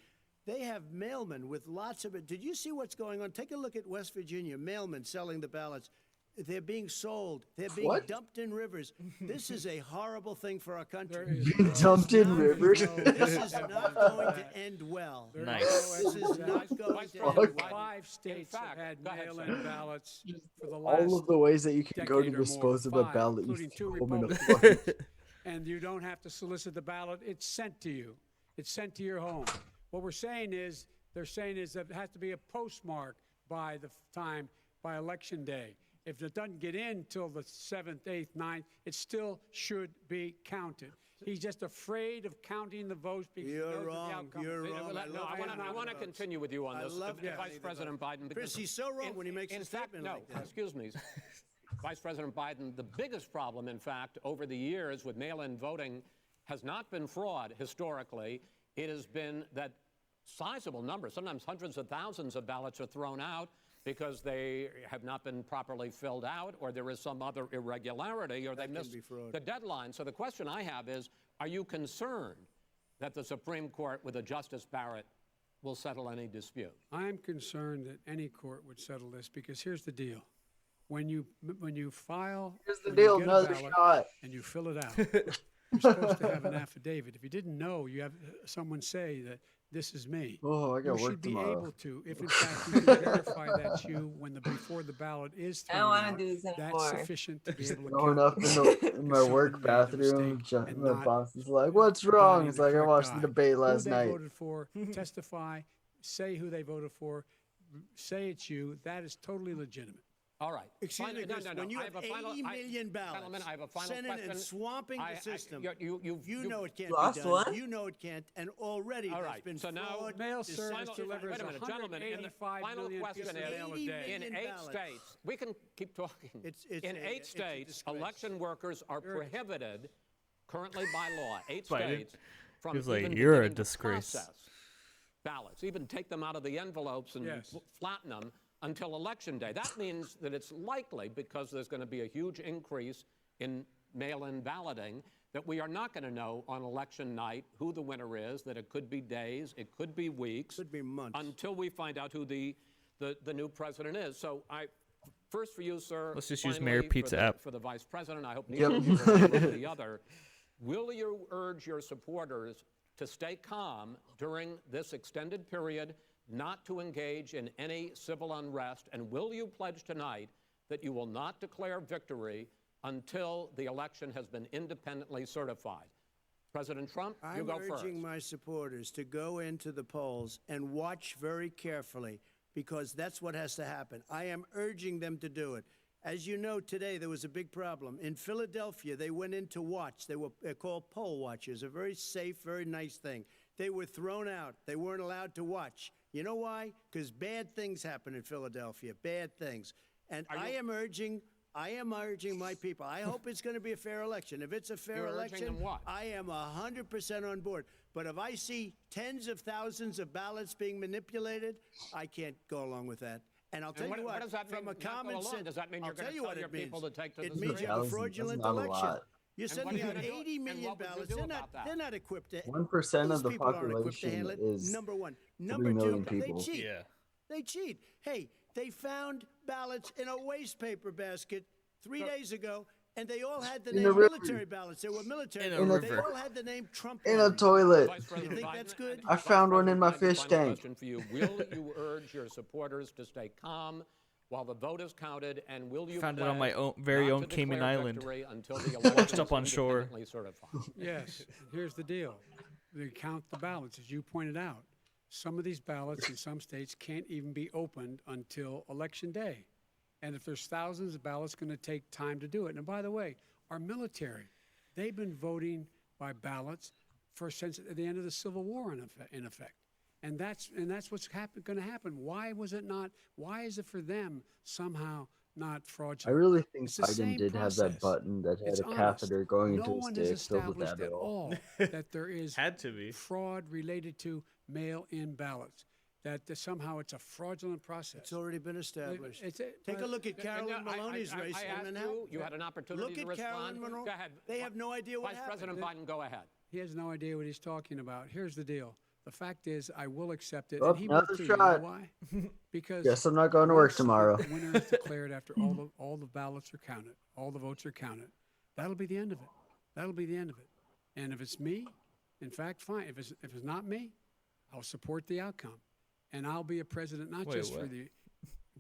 They have mailmen with lots of it. Did you see what's going on? Take a look at West Virginia. Mailmen selling the ballots. They're being sold. They're being What? dumped in rivers. This is a horrible thing for our country. Being dumped in rivers. This is not going to end well. Nice. This is not going to end Fuck. well. 5 states fact, have had go ahead, mail-in sir. ballots for the last All of the ways that you can go to decade or more. dispose of a 5, ballot, you including 2 throw 'em in a Republicans. fucking- And you don't have to solicit the ballot. It's sent to you. It's sent to your home. What we're saying is, they're saying is that it has to be a postmark by the time, by election day. If it doesn't get in till the 7th, 8th, 9th, it still should be counted. He's just afraid of counting the votes because he You're knows wrong. the outcome. You're They- wrong. No, I want to continue with you on I this, love Vice counting the President vote. Biden. Chris, because he's so wrong when he makes in a fact, statement no, like that. excuse me, Vice President Biden. The biggest problem, in fact, over the years with mail-in voting, has not been fraud. Historically, it has been that sizable numbers, sometimes hundreds of thousands of ballots are thrown out because they have not been properly filled out, or there is some other irregularity, or they missed be fraud. the deadline. So the question I have is, are you concerned that the Supreme Court, with a Justice Barrett, will settle any dispute? I'm concerned that any court would settle this because here's the deal. When you file, Here's the when you deal, get a another ballot shot. and you fill it out, you're supposed to have an affidavit. If you didn't know, you have someone say that this is me. Oh, I got You work should be tomorrow. able to, if in fact you can verify that's you when before the ballot is I thrown don't want out, to do this that's anymore. sufficient to be able to Growing count. up in my Someone work made a bathroom, mistake and my not boss is like, "What's wrong?" voting It's the like, "I correct watched guy. the debate last who night." they voted for, testify, say who they voted for, say it's you. That is totally legitimate. All right. Excuse me, Chris, when you I have a final- 80 million ballots Gentlemen, I have a final sending question. and swamping I- the system, you know it can't Lost be done. one? You know it can't, and already All there's right, been so now- fraud. Mail deception. service delivers Wait a minute, gentlemen. In the 185 final million question pieces of is, mail a day. in million 8 ballots. states, we can keep talking. It's in a- 8 it's a states, disgrace. election workers are prohibited currently by law. 8 Biden. states from He was like, even "You're a beginning to disgrace." process ballots, even take them out of the envelopes and Yes. flatten them until Election Day. That means that it's likely, because there's going to be a huge increase in mail-in balloting, that we are not going to know on election night who the winner is, that it could be days, it could be weeks. Could be months. Until we find out who the new president is. So first for you, sir. Let's just use finally, Mayor Pizza app. For the vice president, I hope Yep. neither of you will overlook the other. Will you urge your supporters to stay calm during this extended period, not to engage in any civil unrest? And will you pledge tonight that you will not declare victory until the election has been independently certified? President Trump, you I'm go first. urging my supporters to go into the polls and watch very carefully, because that's what has to happen. I am urging them to do it. As you know, today there was a big problem. In Philadelphia, they went in to watch. They're called poll watchers, a very safe, very nice thing. They were thrown out. They weren't allowed to watch. You know why? Because bad things happen in Philadelphia, bad things. And I am urging my people. I hope it's going to be a fair election. If it's a fair You're urging election, them what? I am 100% on board. But if I see tens of thousands of ballots being manipulated, I can't go along with that. And I'll tell what- you what what, does that from mean, a not go common along? sense, Does that mean I'll you're gonna tell you tell what your it means. people to take to the It means you have a streets? fraudulent That's not a election. lot. You're And what sending are you out gonna do? 80 And million what would you ballots. do They're about not. that? They're not equipped to. 1% these of the people aren't equipped to population handle it. is Number one. 3 Number million two, people. they cheat. Yeah. They cheat. Hey, they found ballots in a waste paper basket 3 days ago, and they all had the In a name river. military ballots. They were military. In a ballots. They river. all had the name Trump In a on them. toilet. Vice You President think Biden, that's good? I found one in my Vice President fish Biden, tank. Question for you: will you urge your supporters to stay calm while the vote is counted, and will you Found it on pledge my very not own to Cayman declare Island. victory until the election up on is shore. independently certified? Yes, and here's the deal. They count the ballots, as you pointed out. Some of these ballots in some states can't even be opened until Election Day. And if there's thousands of ballots, it's going to take time to do it. And by the way, our military, they've been voting by ballots since at the end of the Civil War, in effect. And that's what's going to happen. Why was it not? Why is it for them somehow not I fraudulent. really think It's the Biden same did have that process. button that had It's a honest. catheter going No into his one has dick filled with established at Adderall. all that there is Had to be. fraud related to mail-in ballots. That somehow it's a fraudulent process. It's already been established. Take a but- look at Carolyn Maloney's race I in asked Manhattan. you had an opportunity Look to at Carolyn respond. Monroe. Go ahead. They have no idea what Vice happened. President Biden, go ahead. He has no idea what he's talking about. Here's the deal. The fact is, I will accept it, Oh, and he will another too. You know shot. why? Because Guess I'm not going to work once tomorrow. the winner is declared after all the ballots are counted, all the votes are counted, that'll be the end of it. That'll be the end of it. And if it's me, in fact, fine. If it's not me, I'll support the outcome, and I'll be a president not Wait, just for what? the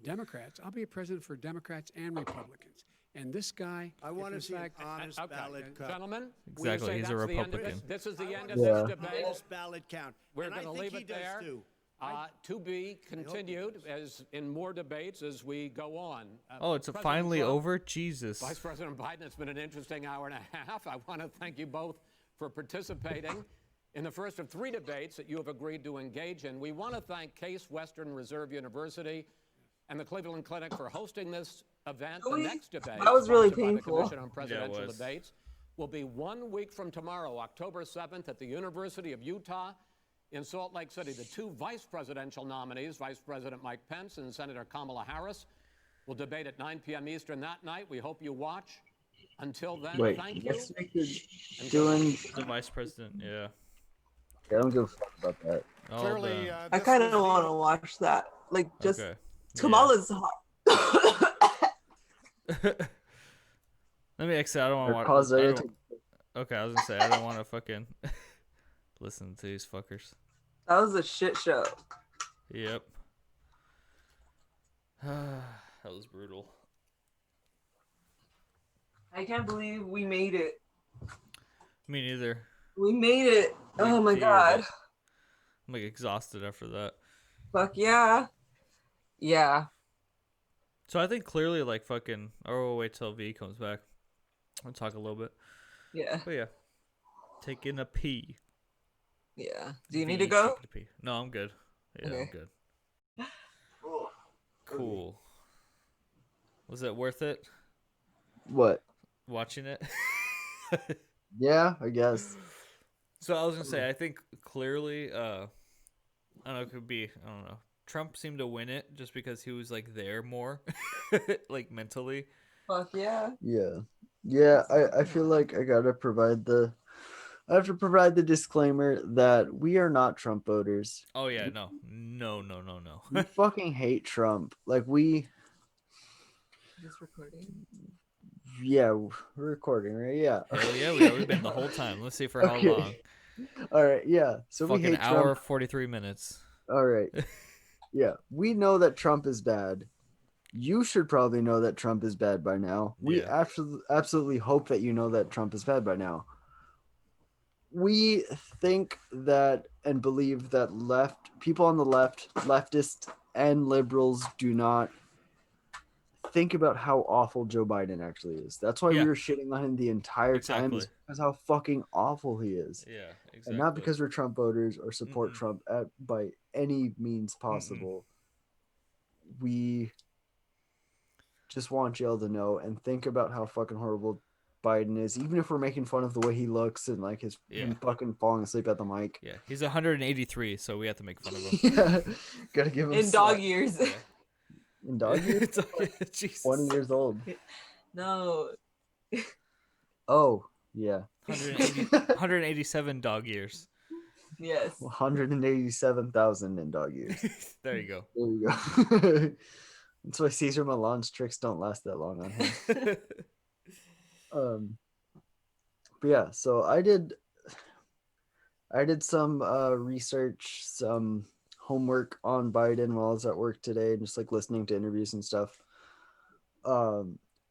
Democrats. I'll be a president for Democrats and Republicans. And this guy, I want to if see in an fact, honest ballot count. Gentlemen, will you Exactly, say he's a that's the end of Republican. it? This is the I end want of to Yeah. this see an debate. honest ballot count. We're And I going to think leave he it does there. too. To be continued as in more debates as we go on. Oh, it's President finally Trump, over? Jesus. Vice President Biden, it's been an interesting hour and a half. I want to thank you both for participating in the first of 3 debates that you have agreed to engage in. We want to thank Case Western Reserve University and the Cleveland Clinic for hosting this event. The Really? next debate, That was really sponsored by the painful. Commission on Presidential was. Debates, will be 1 week from tomorrow, October 7th, at the University of Utah in Salt Lake City. The 2 vice presidential nominees, Vice President Mike Pence and Senator Kamala Harris, will debate at 9 p.m. Eastern that night. We hope you watch. Until then, Wait, thank you. next week is doing. The vice president, yeah. I don't give a fuck about that. Oh, Clearly, the- I kind of want to watch that. Like, just okay. Kamala's hot. Let me exit. I don't Or want cause to. it. Okay, I was gonna say I don't want to fucking listen to these fuckers. That was a shit show. Yep. That was brutal. I can't believe we made it. Me neither. We made it. Oh my Dear, god. I'm like exhausted after that. Fuck yeah. Yeah. So I think clearly like fucking. Or we'll wait till V comes back. We'll talk a little bit. Yeah. But yeah, taking a pee. Yeah. Do you V need to go? taking a pee. No, I'm good. Yeah, I'm Okay. good. Cool. Was it worth it What? watching it? Yeah, I guess. So I was gonna say, I think clearly, I don't know, it could be, I don't know. Trump seemed to win it just because he was like there more, like mentally. Fuck yeah. Yeah. Yeah, I feel like I have to provide the disclaimer that we are not Trump voters. Oh yeah, no. We fucking hate Trump. Like Just recording. yeah, we're recording, right? Yeah. Hell yeah, we've been the whole time. Let's see for how Okay. long. All right, yeah. So we Fucking hate hour, Trump. 43 minutes. All right. Yeah, we know that Trump is bad. You should probably know that Trump is bad by now. We Yeah. absolutely hope that you know that Trump is bad by now. We think that and believe that people on the left, leftists and liberals do not think about how awful Joe Biden actually is. That's why Yeah. we were shitting on him the entire time, is Exactly. because how fucking awful he is. Yeah, exactly. And not because we're Trump voters or support Mm-mm. Trump by any means possible. We just want y'all to know and think about how fucking horrible Biden is, even if we're making fun of the way he looks and like him fucking falling asleep at the mic. Yeah, he's 183, so we have to make fun of him. Yeah, gotta give him In dog years. Yeah. In dog years. It's okay, Jesus. 20 years old. No. Oh yeah. 187 dog years. Yes. 187,000 in dog years. There you go. There you go. That's why Caesar Milan's tricks don't last that long on him. But yeah, so I did some research, some homework on Biden while I was at work today, just like listening to interviews and stuff.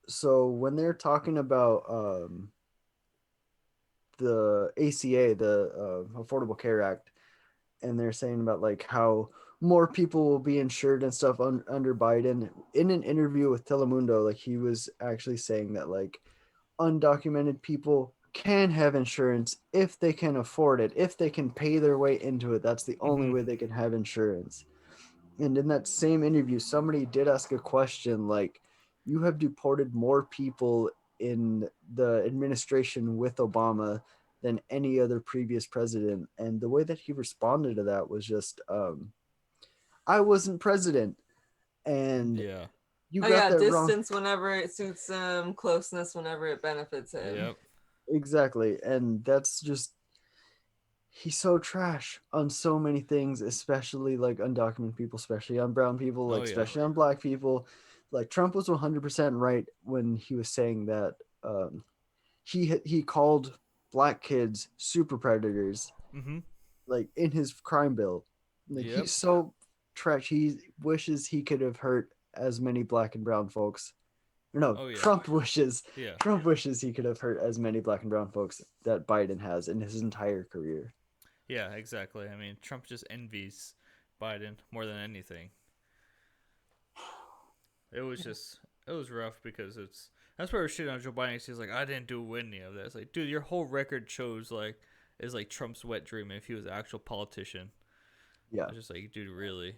So when they're talking about the ACA, the Affordable Care Act, and they're saying about like how more people will be insured and stuff under Biden, in an interview with Telemundo, like he was actually saying that like undocumented people can have insurance if they can afford it, if they can pay their way into it. That's the only way they can have insurance. And in that same interview, somebody did ask a question like, you have deported more people in the administration with Obama than any other previous president. And the way that he responded to that was just, I wasn't president. And Yeah. you Oh got yeah, that wrong. distance whenever it suits him, closeness whenever it benefits him. Yep. Exactly. And that's just, he's so trash on so many things, especially like undocumented people, especially on brown people, like Oh, yeah. especially on black people. Like Trump was 100% right when he was saying that he called black kids super predators, Mm-hmm. like in his crime bill. Like Yep. he's so trash. He wishes he could have hurt as many black and brown folks. No, Oh, yeah. Trump wishes Yeah. he could have hurt as many black and brown folks that Biden has in his entire career. Yeah, exactly. I mean, Trump just envies Biden more than anything. It was rough because that's why we're shitting on Joe Biden. He's like, I didn't do any of that. It's like, dude, your whole record shows is like Trump's wet dream if he was an actual politician. Yeah. It's just like, dude, really?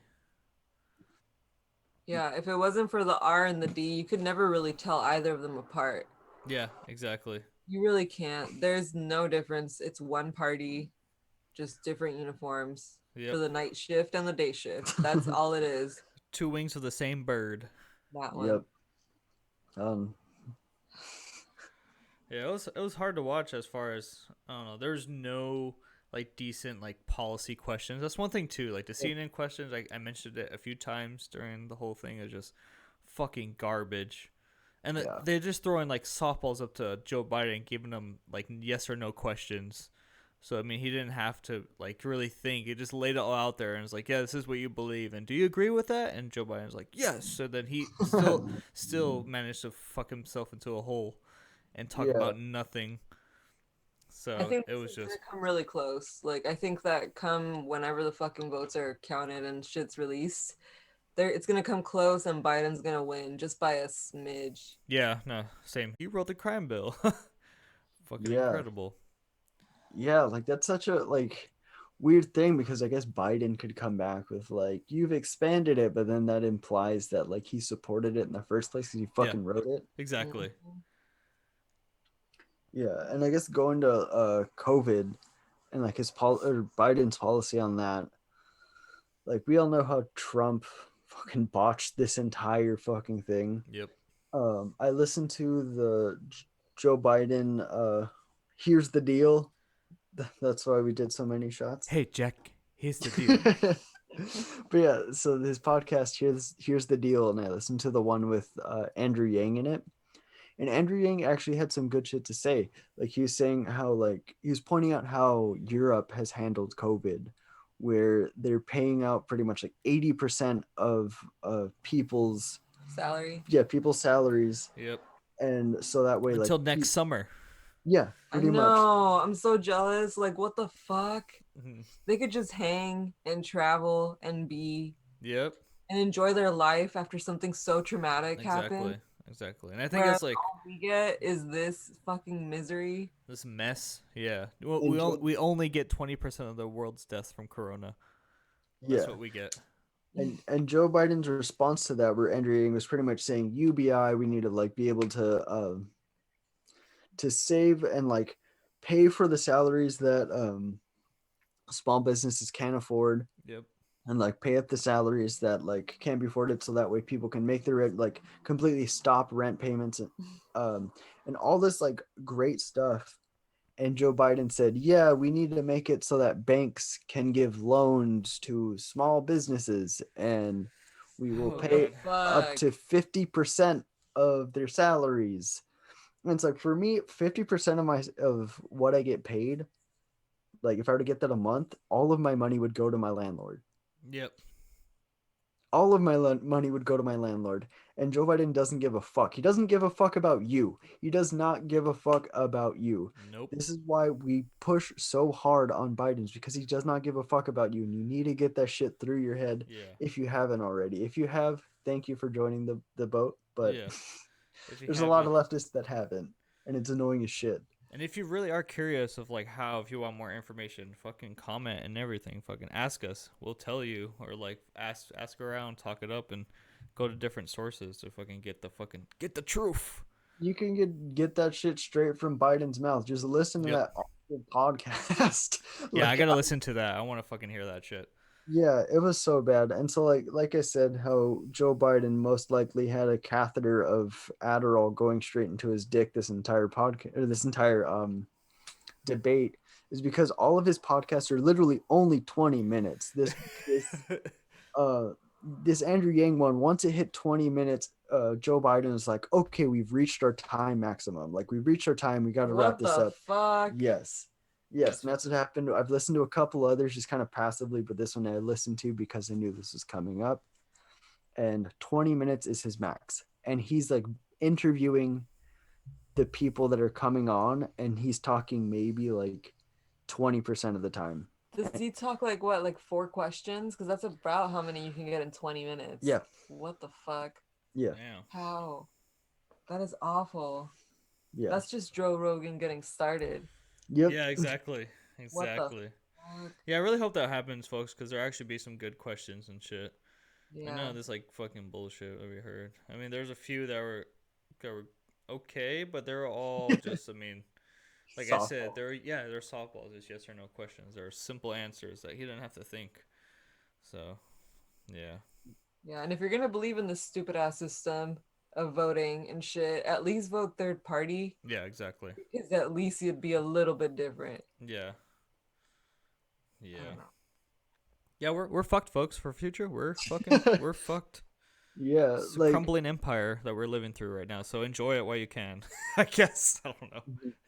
Yeah, if it wasn't for the R and the D, you could never really tell either of them apart. Yeah, exactly. You really can't. There's no difference. It's one party, just different uniforms Yep. for the night shift and the day shift. That's all it is. Two wings of the same bird. That one. Yep. Yeah, it was hard to watch as far as I don't know. There's no like decent like policy questions. That's one thing too. Like the CNN questions, I mentioned it a few times during the whole thing. Is just fucking garbage, and they're just throwing like softballs up to Joe Biden, giving him like yes or no questions. So I mean, he didn't have to like really think. He just laid it all out there and was like, "Yeah, this is what you believe, and do you agree with that?" And Joe Biden's like, "Yes." So then he still managed to fuck himself into a hole and talk about nothing. So I think it was it's gonna just come really close. Like I think that come whenever the fucking votes are counted and shit's released, it's gonna come close and Biden's gonna win just by a smidge. yeah, no, same. He wrote the crime bill. Fucking Yeah. incredible. Yeah, like that's such a like weird thing because I guess Biden could come back with like you've expanded it, but then that implies that like he supported it in the first place because he fucking wrote it. Exactly. Mhm. Yeah, and I guess going to COVID and like or Biden's policy on that, like we all know how Trump fucking botched this entire fucking thing. Yep. I listened to the Joe Biden here's the deal. That's why we did so many shots. Hey Jack, here's the deal. But yeah, so this podcast here's the deal, and I listened to the one with Andrew Yang in it, and Andrew Yang actually had some good shit to say. Like he was saying how like he was pointing out how Europe has handled COVID, where they're paying out pretty much like 80% of people's people's salaries, Yep. and so that way Until like next summer. yeah, I pretty much. know. I'm so jealous. Like what the fuck? Mhm. They could just hang and travel and be Yep. and enjoy their life after something so traumatic happened. Exactly. And I think Whereas it's like all we get is this fucking misery. this mess. Yeah. Well, And we only get 20% of the world's deaths from corona. That's yeah. what we get. And Joe Biden's response to that, where Andrew Yang was pretty much saying, UBI, we need to like be able to save and like pay for the salaries that small businesses can't afford, Yep. and like pay up the salaries that like can't be afforded, so that way people can make their rent, like completely stop rent payments and all this like great stuff. And Joe Biden said, yeah, we need to make it so that banks can give loans to small businesses and we will pay up to 50% of their salaries. And it's like, for me, 50% of what I get paid, like if I were to get that a month, all of my money would go to my landlord. Yep. All of my money would go to my landlord. And Joe Biden doesn't give a fuck. He doesn't give a fuck about you. He does not give a fuck about you. Nope. This is why we push so hard on Biden's, because he does not give a fuck about you. And you need to get that shit through your head if you haven't already. If you have, thank you for joining the boat. But there's a lot of leftists that haven't. And it's annoying as shit. And if you really are curious of like how, if you want more information, fucking comment and everything, fucking ask us. We'll tell you, or like ask around, talk it up, and go to different sources to fucking get the truth. You can get that shit straight from Biden's mouth. Just listen to Yep. that awful podcast. Yeah, I Like, gotta listen to that. I want to fucking hear that shit. yeah, it was so bad. And so like I said, how Joe Biden most likely had a catheter of Adderall going straight into his dick this entire podcast or this entire debate is because all of his podcasts are literally only 20 minutes. Uh this Andrew Yang one, once it hit 20 minutes, Joe Biden is like, okay, we've reached our time maximum. Like, we've reached our time. We got to wrap What this the up. fuck? Yes. And that's what happened. I've listened to a couple others just kind of passively, but this one I listened to because I knew this was coming up. And 20 minutes is his max. And he's like interviewing the people that are coming on, and he's talking maybe like 20% of the time. Does he talk like what, like 4 questions? Because that's about how many you can get in 20 minutes. Yeah. What the fuck? Yeah. Damn. How? That is awful. Yeah. That's just Joe Rogan getting started. Yep. Yeah, exactly. What the Exactly. fuck? Yeah, I really hope that happens, folks, because there actually be some good questions and shit. Yeah. I know this like fucking bullshit that we heard. I mean, there's a few that were okay, but they're all just. I mean, like I said, they're softballs. It's yes or no questions. They're simple answers that he didn't have to think. So, yeah. Yeah, and if you're gonna believe in this stupid ass system of voting and shit, at least vote third party. Yeah, exactly. Because at least you'd be a little bit different. Yeah. I Yeah. don't know. Yeah, we're fucked, folks. For future, we're fucked. Yeah. It's a Like, crumbling empire that we're living through right now. So enjoy it while you can. I guess. I don't know.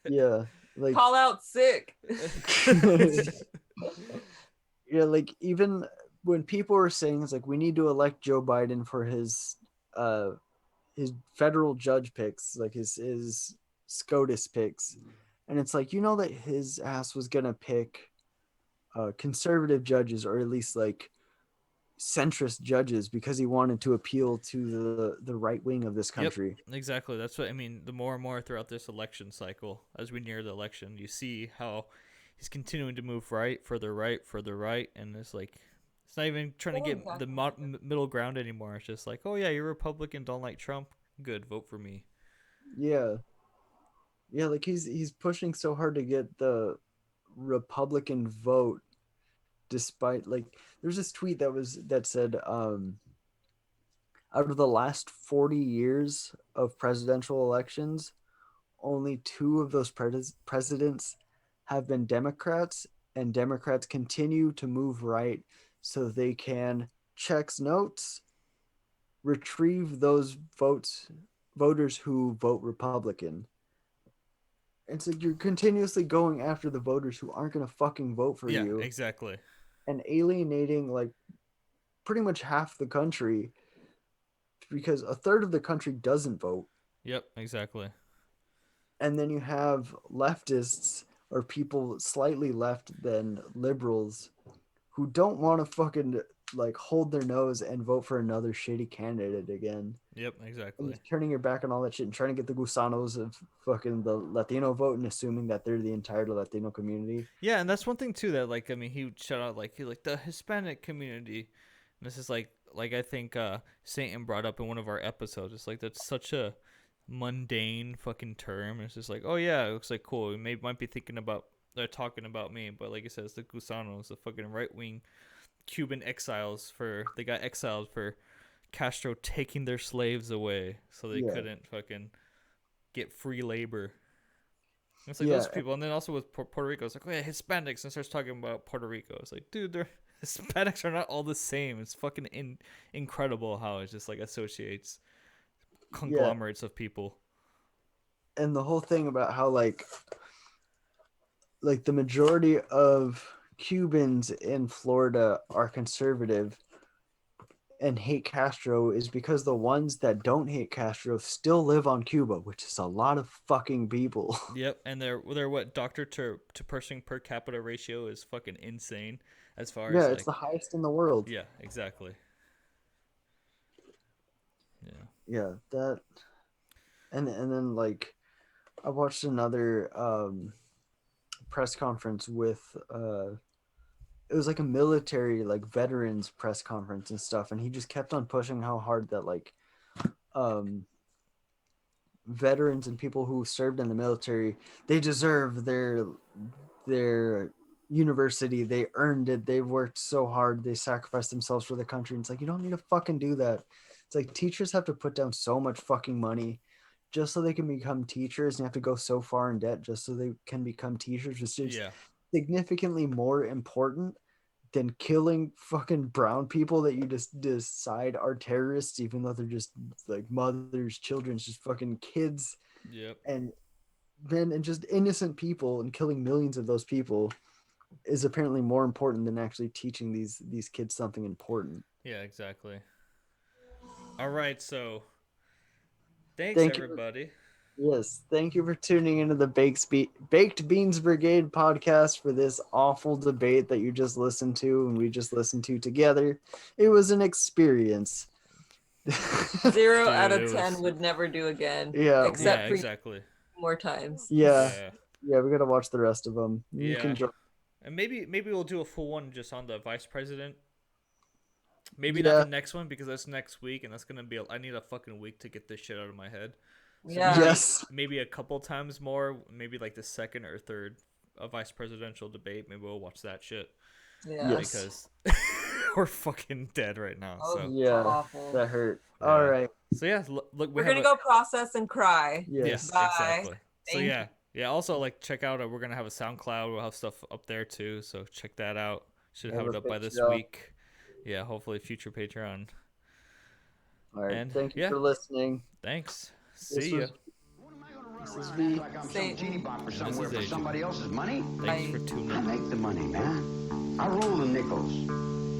yeah. Like, Call out sick. yeah, like even when people were saying it's like we need to elect Joe Biden for his federal judge picks, like his SCOTUS picks, and it's like, you know, that his ass was gonna pick conservative judges, or at least like centrist judges, because he wanted to appeal to the right wing of this country. Yep, exactly. That's what I mean. The more and more throughout this election cycle, as we near the election, you see how he's continuing to move further right, and it's like it's not even trying to get the middle ground anymore. It's just like, oh yeah, you're Republican, don't like Trump, good, vote for me. Yeah, like he's pushing so hard to get the Republican vote, despite, like, there's this tweet that said out of the last 40 years of presidential elections, only 2 of those presidents have been Democrats, and Democrats continue to move right so they can notes retrieve those voters who vote Republican. It's like you're continuously going after the voters who aren't going to fucking vote for you. Yeah, exactly. And alienating like pretty much half the country, because a third of the country doesn't vote. Yep, exactly. And then you have leftists, or people slightly left than liberals, who don't want to fucking like hold their nose and vote for another shitty candidate again. Yep, exactly. And turning your back on all that shit and trying to get the gusanos of fucking the Latino vote, and assuming that they're the entire Latino community. Yeah, and that's one thing too that, like, I mean, he shout out like the Hispanic community. And this is like I think Satan brought up in one of our episodes. It's like that's such a mundane fucking term. It's just like, oh yeah, it looks like cool. We might be thinking about they're talking about me, but like it says, the gusanos, the fucking right wing Cuban exiles, they got exiled for Castro taking their slaves away, so they couldn't fucking get free labor. It's like those people. And then also with Puerto Rico, it's like, oh yeah, Hispanics, and starts talking about Puerto Rico. It's like, dude, Hispanics are not all the same. It's fucking incredible how it just like associates conglomerates of people. And the whole thing about how like the majority of Cubans in Florida are conservative and hate Castro is because the ones that don't hate Castro still live on Cuba, which is a lot of fucking people. Yep, and they're what doctor to person per capita ratio is fucking insane as far as it's like, the highest in the world. Yeah, exactly. Yeah, that, and then like I watched another press conference with it was like a military like veterans press conference and stuff, and he just kept on pushing how hard that like veterans and people who served in the military, they deserve their university. They earned it. They worked so hard. They sacrificed themselves for the country. And it's like, you don't need to fucking do that. It's like teachers have to put down so much fucking money just so they can become teachers, and have to go so far in debt just so they can become teachers. It's just significantly more important than killing fucking brown people that you just decide are terrorists, even though they're just like mothers, children, just fucking kids. Yep. And then, and just innocent people, and killing millions of those people is apparently more important than actually teaching these kids something important. Yeah, exactly. All right, so thank everybody. Yes, thank you for tuning into the Baked Beans Brigade podcast for this awful debate that you just listened to and we just listened to together. It was an experience. 0 out of 10 would never do again. Yeah, except for exactly. more times. Yeah, we gotta watch the rest of them. You can join. And maybe we'll do a full one just on the vice president. Maybe not the next one because that's next week, and that's gonna be. I need a fucking week to get this shit out of my head. So maybe a couple times more, maybe like the second or third vice presidential debate. Maybe we'll watch that shit. Yeah. Because we're fucking dead right now. Oh, so yeah, awful. That hurt. Yeah. All right. So yeah, look, we're gonna go process and cry. Yes. Bye. Exactly. So Thank yeah. Also, like, check out. We're gonna have a SoundCloud. We'll have stuff up there too. So check that out. Should have it up by this week. Yeah. Hopefully, future Patreon. All right. And, thank you for listening. Thanks. See ya. This is me. Like I'm some genie bopper somewhere for Adrian. somebody else's money. Thanks for tuning I in. make the money, man. I roll the nickels.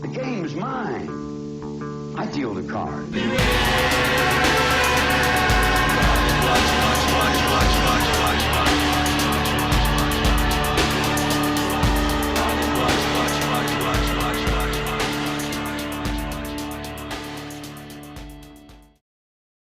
The game's mine. I deal the cards.